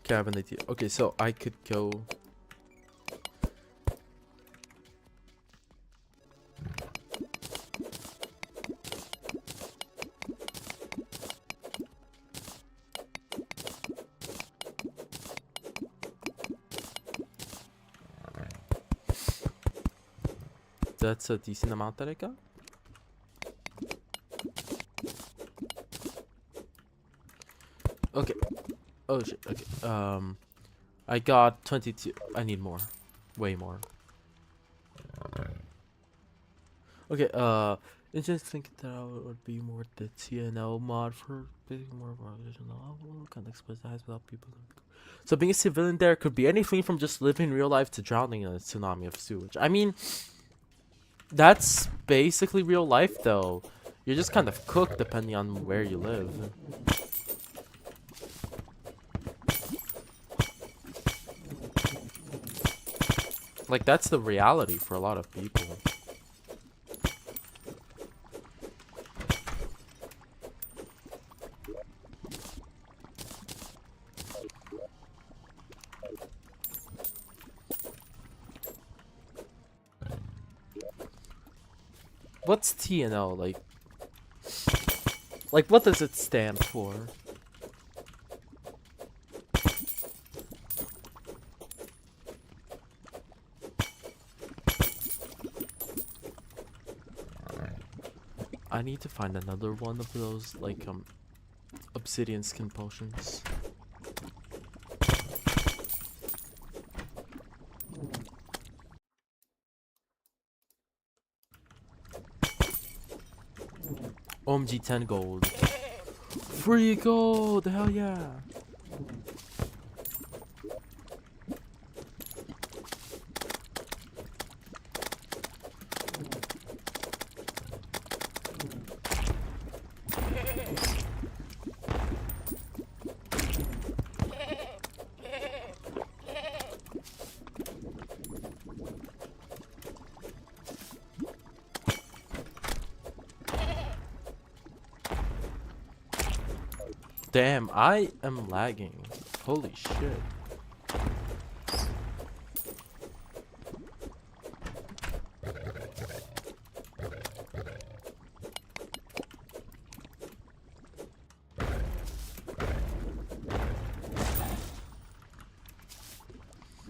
Okay, I have an idea. Okay, so I could go. That's a decent amount that I got. Okay. Oh shit. Okay. I got 22. I need more. Way more. Okay. I just think that I would be more the TNL mod for being more original. Kind of express that without people. So being a civilian there could be anything from just living real life to drowning in a tsunami of sewage. I mean, that's basically real life though. You're just kind of cooked depending on where you live. Like, that's the reality for a lot of people. What's TNO? Like what does it stand for? I need to find another one of those, like, obsidian skin potions. OMG 10 gold. Free gold! Hell yeah! Damn, I am lagging. Holy shit.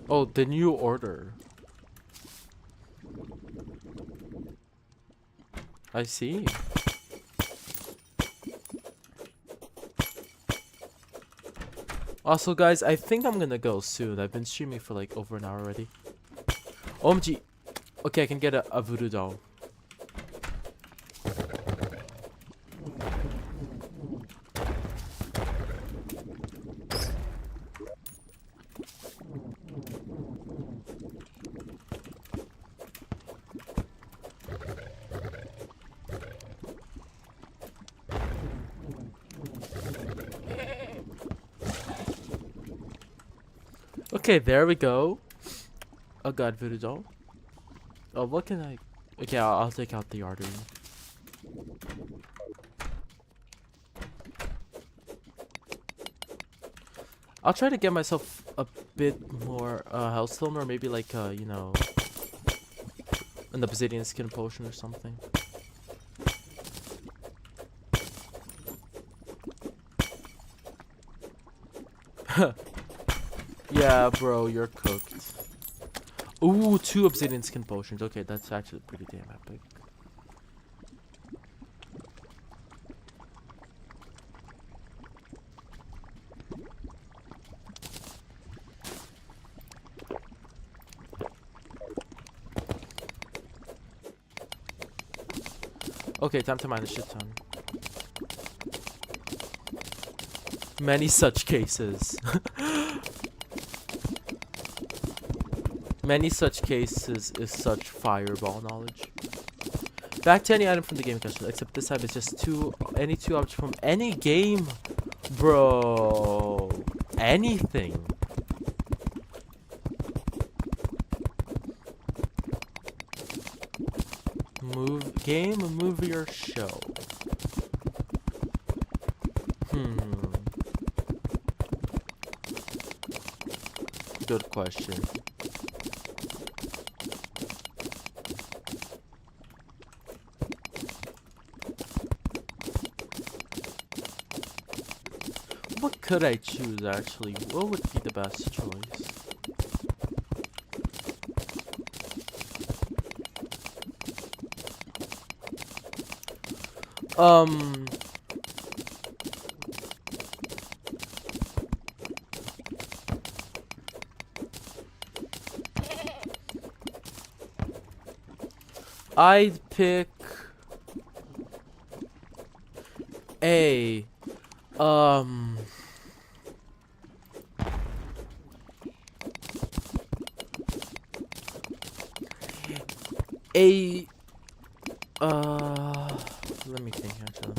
Oh, the new order. I see. Also, guys, I think I'm gonna go soon. I've been streaming for like over an hour already. OMG. Okay, I can get a voodoo doll. Okay, there we go. Oh god, voodoo doll. Oh, what can I... Okay, I'll take out the artery. I'll try to get myself a bit more healthstone, or maybe like, you know, an obsidian skin potion or something. Yeah, bro, you're cooked. Ooh, 2 obsidian skin potions. Okay, that's actually pretty damn epic. Okay, time to mine a shit ton. Many such cases. Many such cases is such fireball knowledge. Back to any item from the game question, except this time it's just any two objects from any game. Bro. Anything. game, a movie, or show? Good question. What could I choose actually? What would be the best choice? I'd pick a let me think actually.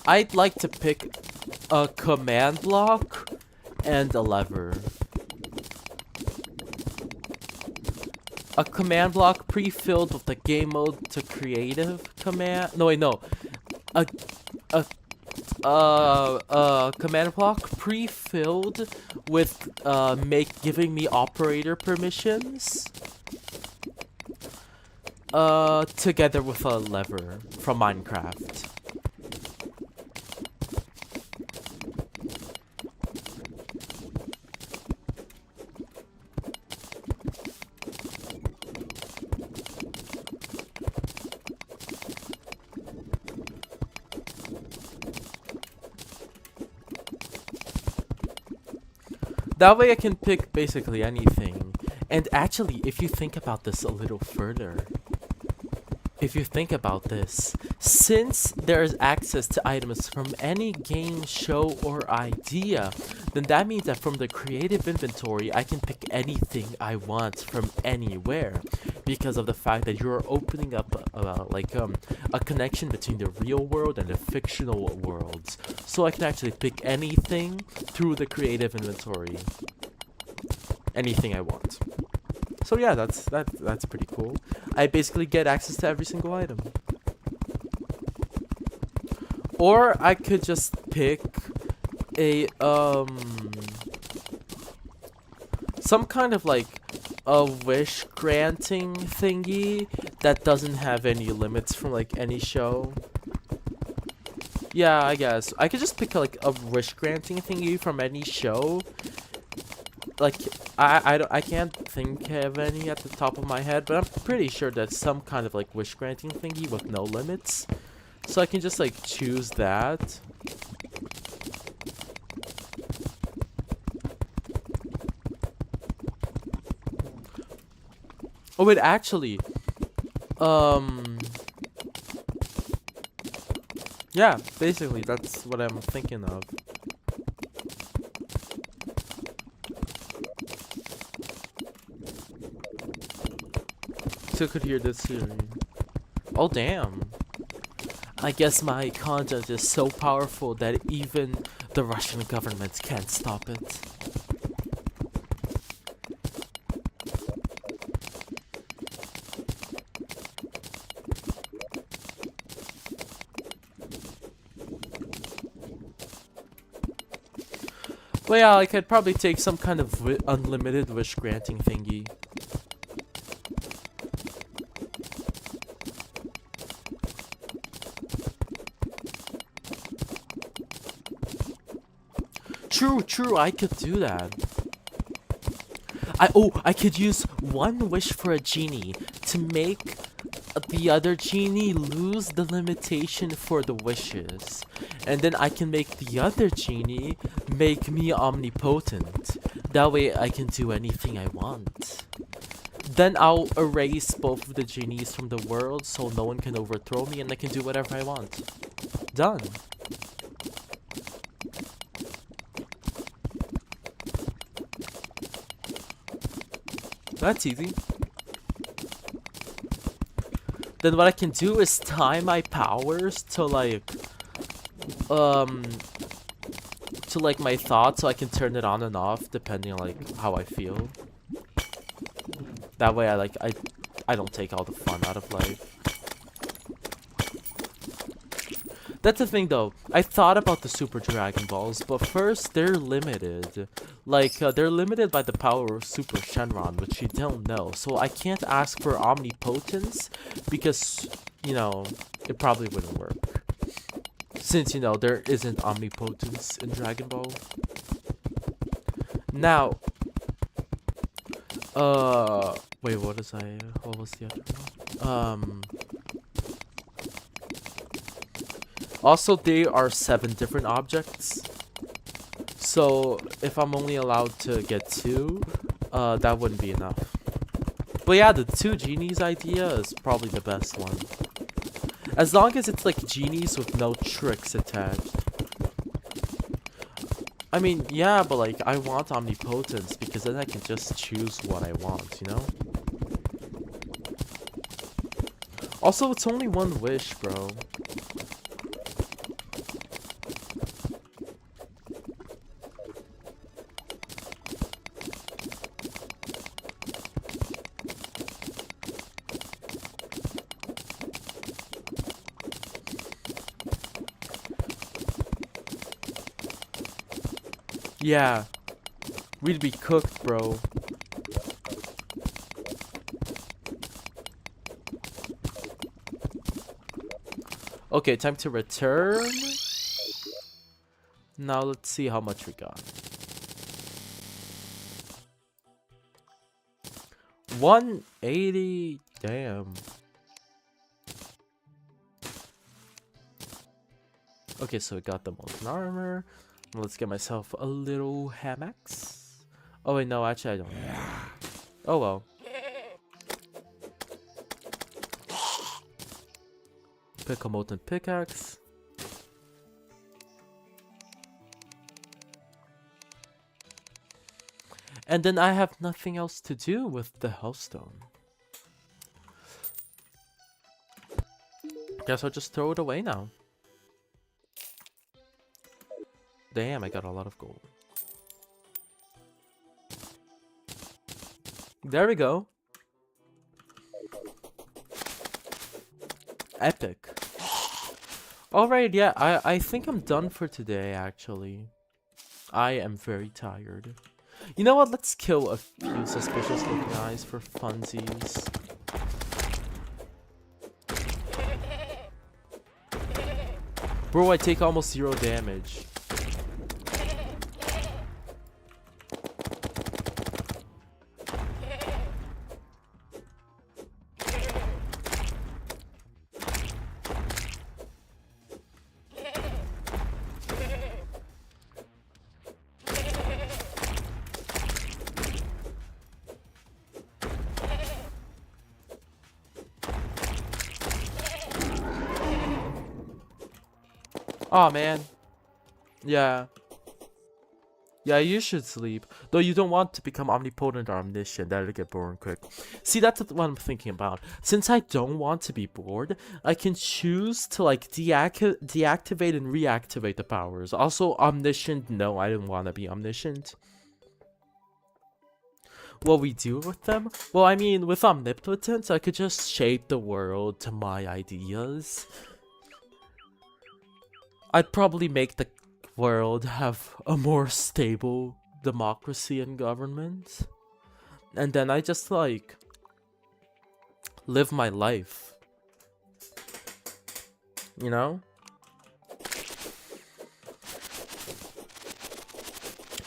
I'd like to pick a command block and a lever. A command block pre-filled with the game mode to creative command. No wait, no. A command block pre-filled with giving me operator permissions. Together with a lever from Minecraft. That way I can pick basically anything. And actually, if you think about this a little further, since there is access to items from any game, show, or idea, then that means that from the creative inventory, I can pick anything I want from anywhere. Because of the fact that you're opening up a connection between the real world and the fictional worlds. So I can actually pick anything through the creative inventory. Anything I want. So yeah, that's pretty cool. I basically get access to every single item. Or I could just pick a some kind of like a wish granting thingy that doesn't have any limits from like any show. Yeah, I guess I could just pick like a wish granting thingy from any show. Like I can't think of any at the top of my head, but I'm pretty sure that's some kind of like wish granting thingy with no limits. So I can just like choose that. Oh wait, actually, yeah, basically that's what I'm thinking of. Still could hear this here. Oh damn. I guess my content is so powerful that even the Russian government can't stop it. Well, yeah, I could probably take some kind of unlimited wish granting thingy. True, I could do that. I could use one wish for a genie to make the other genie lose the limitation for the wishes. And then I can make the other genie make me omnipotent. That way I can do anything I want. Then I'll erase both of the genies from the world so no one can overthrow me and I can do whatever I want. Done. That's easy. Then what I can do is tie my powers to like my thoughts so I can turn it on and off depending on like how I feel. That way I don't take all the fun out of life. That's the thing though, I thought about the Super Dragon Balls, but first, they're limited. Like, they're limited by the power of Super Shenron, which you don't know. So I can't ask for Omnipotence, because, you know, it probably wouldn't work. Since, you know, there isn't Omnipotence in Dragon Ball. Now, wait, what was the other one? Also, they are 7 different objects. So, if I'm only allowed to get 2, that wouldn't be enough. But yeah, the 2 genies idea is probably the best one. As long as it's like genies with no tricks attached. I mean, yeah, but like, I want omnipotence because then I can just choose what I want, you know? Also, it's only 1 wish, bro. Yeah, we'd be cooked, bro. Okay, time to return. Now let's see how much we got. 180, damn. Okay, so we got the molten armor. Let's get myself a little hammocks. Oh wait, no, actually I don't. Oh well. Pick a molten pickaxe. And then I have nothing else to do with the hellstone. Guess I'll just throw it away now. Damn, I got a lot of gold. There we go. Epic. Alright, yeah, I think I'm done for today, actually. I am very tired. You know what? Let's kill a few suspicious looking eyes for funsies. Bro, I take almost 0 damage. Aw, man. Yeah. Yeah, you should sleep. Though you don't want to become omnipotent or omniscient. That'll get boring quick. See, that's what I'm thinking about. Since I don't want to be bored, I can choose to, like, deactivate and reactivate the powers. Also, omniscient. No, I didn't want to be omniscient. What we do with them? Well, I mean, with omnipotence, I could just shape the world to my ideas. I'd probably make the world have a more stable democracy and government. And then I just, like, live my life. You know?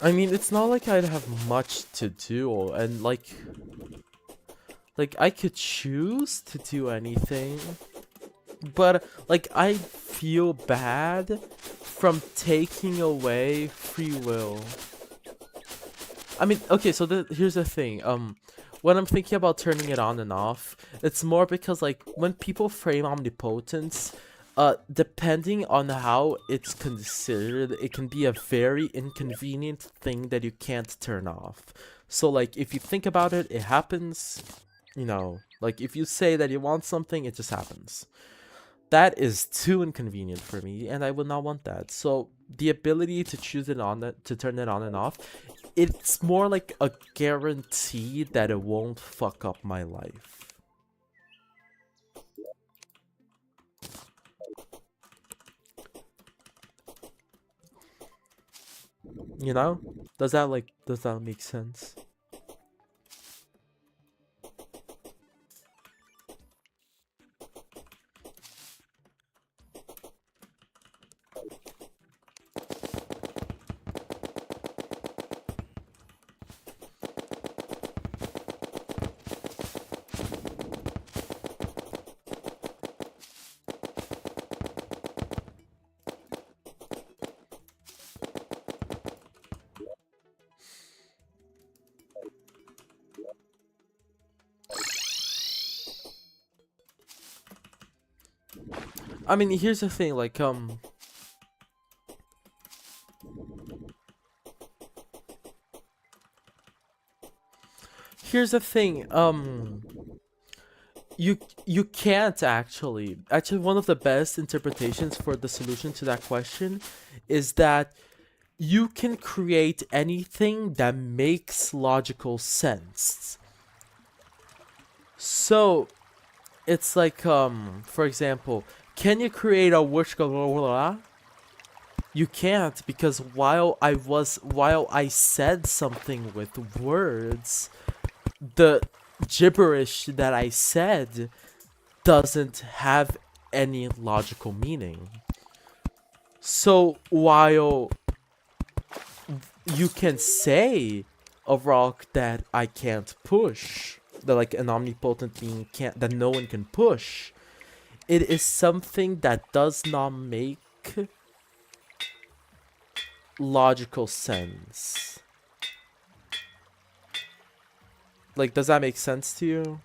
I mean, it's not like I'd have much to do, and, like, I could choose to do anything. But, like, I feel bad from taking away free will. I mean, okay, so here's the thing. When I'm thinking about turning it on and off, it's more because, like, when people frame omnipotence, depending on how it's considered, it can be a very inconvenient thing that you can't turn off. So, like, if you think about it, it happens, you know, like, if you say that you want something, it just happens. That is too inconvenient for me, and I would not want that. So the ability to choose it on, to turn it on and off, it's more like a guarantee that it won't fuck up my life. You know? Does that make sense? I mean, here's the thing, like, here's the thing, you can't actually one of the best interpretations for the solution to that question is that you can create anything that makes logical sense. So it's like, for example, can you create a wish? You can't, because while I said something with words, the gibberish that I said doesn't have any logical meaning. So while you can say a rock that I can't push, that like an omnipotent being can't, that no one can push, it is something that does not make logical sense. Like, does that make sense to you?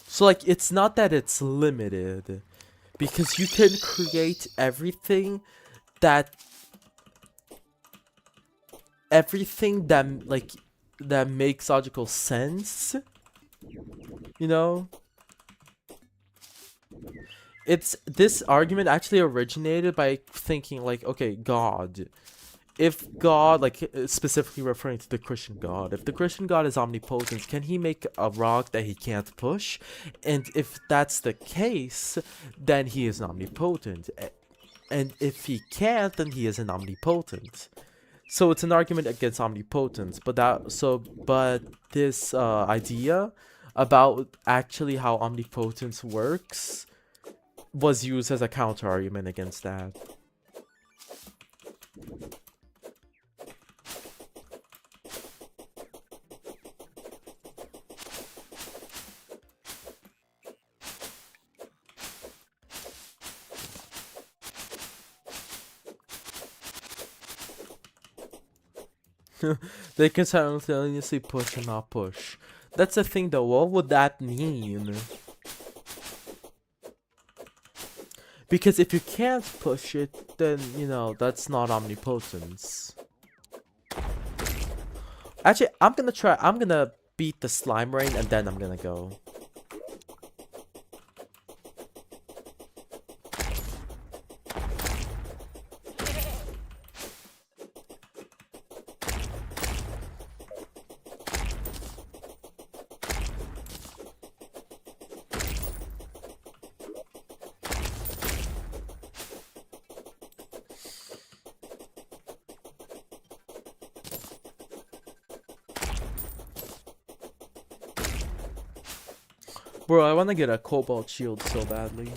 So like, it's not that it's limited, because you can create everything that like that makes logical sense, you know? It's this argument actually originated by thinking like, okay, God, if God, like specifically referring to the Christian God, if the Christian God is omnipotent, can he make a rock that he can't push? And if that's the case, then he is omnipotent. And if he can't, then he isn't omnipotent. So it's an argument against omnipotence, but this idea about actually how omnipotence works was used as a counter argument against that. They can simultaneously push and not push. That's the thing though, what would that mean? Because if you can't push it, then, you know, that's not omnipotence. Actually, I'm gonna beat the slime rain and then I'm gonna go. Bro, I want to get a cobalt shield so badly.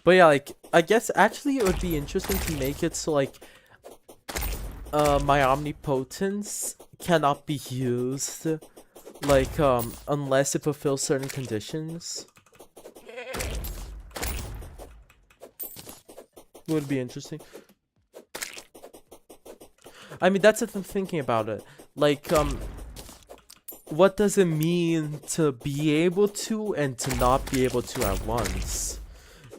But yeah, like, I guess actually it would be interesting to make it so like my omnipotence cannot be used, like, unless it fulfills certain conditions. Would be interesting. I mean, that's if I'm thinking about it. Like, what does it mean to be able to and to not be able to at once?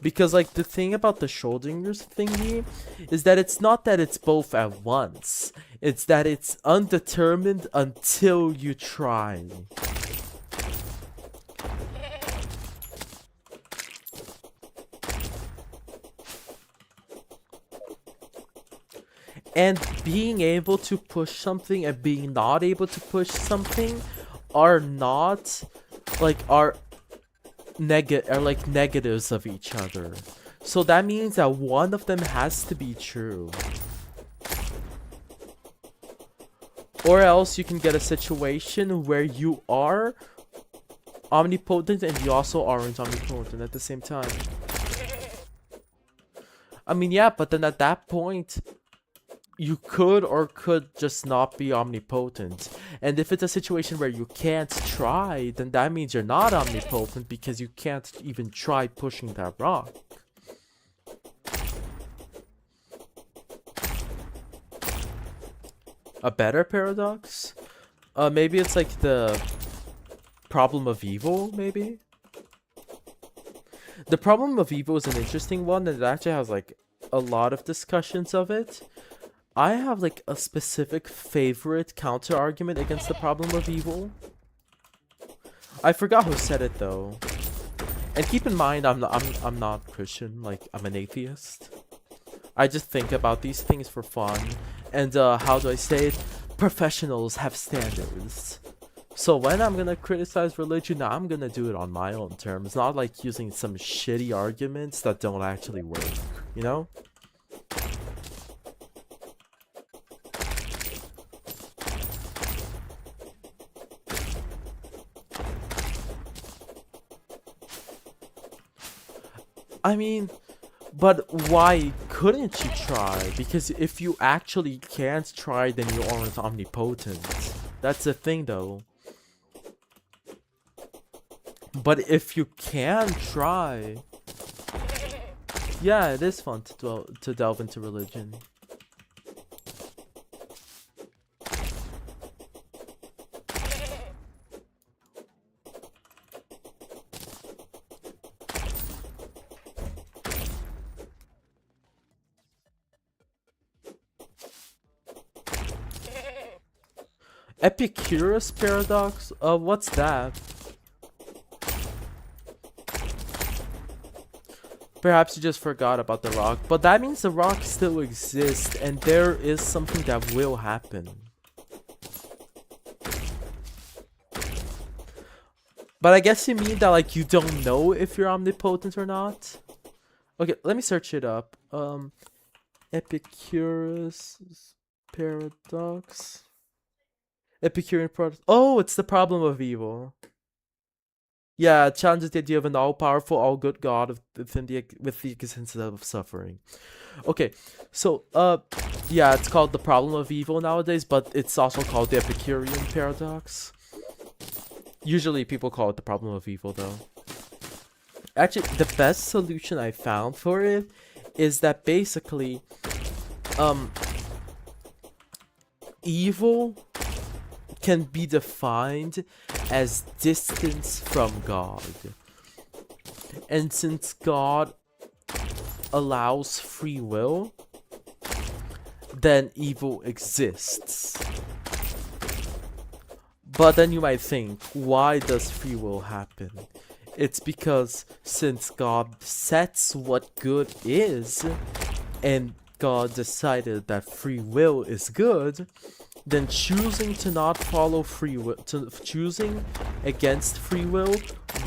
Because, like, the thing about the Schrodinger's thingy is that it's not that it's both at once. It's that it's undetermined until you try. And being able to push something and being not able to push something are not like are negatives of each other. So that means that one of them has to be true. Or else you can get a situation where you are omnipotent and you also aren't omnipotent at the same time. I mean, yeah, but then at that point, you could or could just not be omnipotent. And if it's a situation where you can't try, then that means you're not omnipotent because you can't even try pushing that rock. A better paradox? Maybe it's like the problem of evil, maybe? The problem of evil is an interesting one, and it actually has like a lot of discussions of it. I have like a specific favorite counter argument against the problem of evil. I forgot who said it though. And keep in mind, I'm not Christian, like I'm an atheist. I just think about these things for fun. And how do I say it? Professionals have standards. So when I'm gonna criticize religion, I'm gonna do it on my own terms, not like using some shitty arguments that don't actually work, you know? I mean, but why couldn't you try? Because if you actually can't try, then you aren't omnipotent. That's the thing though. But if you can try... Yeah, it is fun to delve into religion. Epicurus paradox? What's that? Perhaps you just forgot about the rock, but that means the rock still exists and there is something that will happen. But I guess you mean that like you don't know if you're omnipotent or not? Okay, let me search it up. Epicurus paradox. Epicurean paradox. Oh, it's the problem of evil. Yeah, it challenges the idea of an all-powerful, all-good God with the existence of suffering. Okay, so, yeah, it's called the problem of evil nowadays, but it's also called the Epicurean paradox. Usually people call it the problem of evil, though. Actually, the best solution I found for it is that basically, evil can be defined as distance from God. And since God allows free will, then evil exists. But then you might think, why does free will happen? It's because since God sets what good is, and God decided that free will is good, then choosing to not follow free will, choosing against free will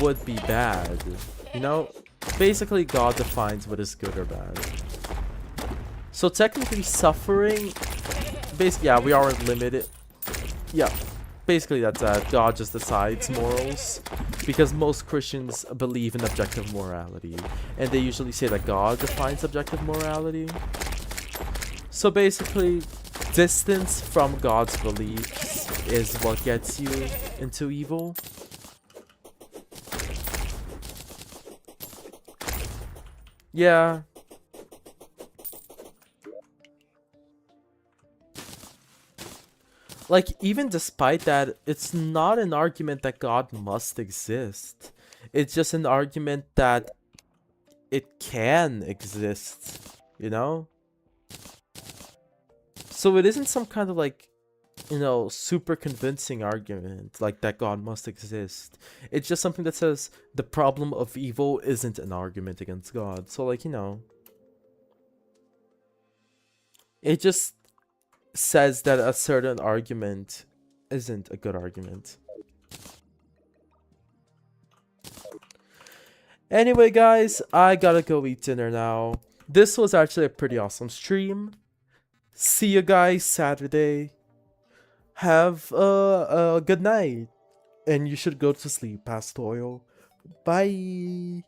would be bad. You know, basically God defines what is good or bad. So technically suffering, basically, yeah, we aren't limited. Yeah, basically that's that. God just decides morals. Because most Christians believe in objective morality. And they usually say that God defines objective morality. So basically, distance from God's beliefs is what gets you into evil. Yeah. Like, even despite that, it's not an argument that God must exist. It's just an argument that it can exist, you know? So it isn't some kind of like, you know, super convincing argument like that God must exist. It's just something that says the problem of evil isn't an argument against God. So like, you know, it just says that a certain argument isn't a good argument. Anyway, guys, I gotta go eat dinner now. This was actually a pretty awesome stream. See you guys Saturday. Have a good night. And you should go to sleep, Pastoral. Bye.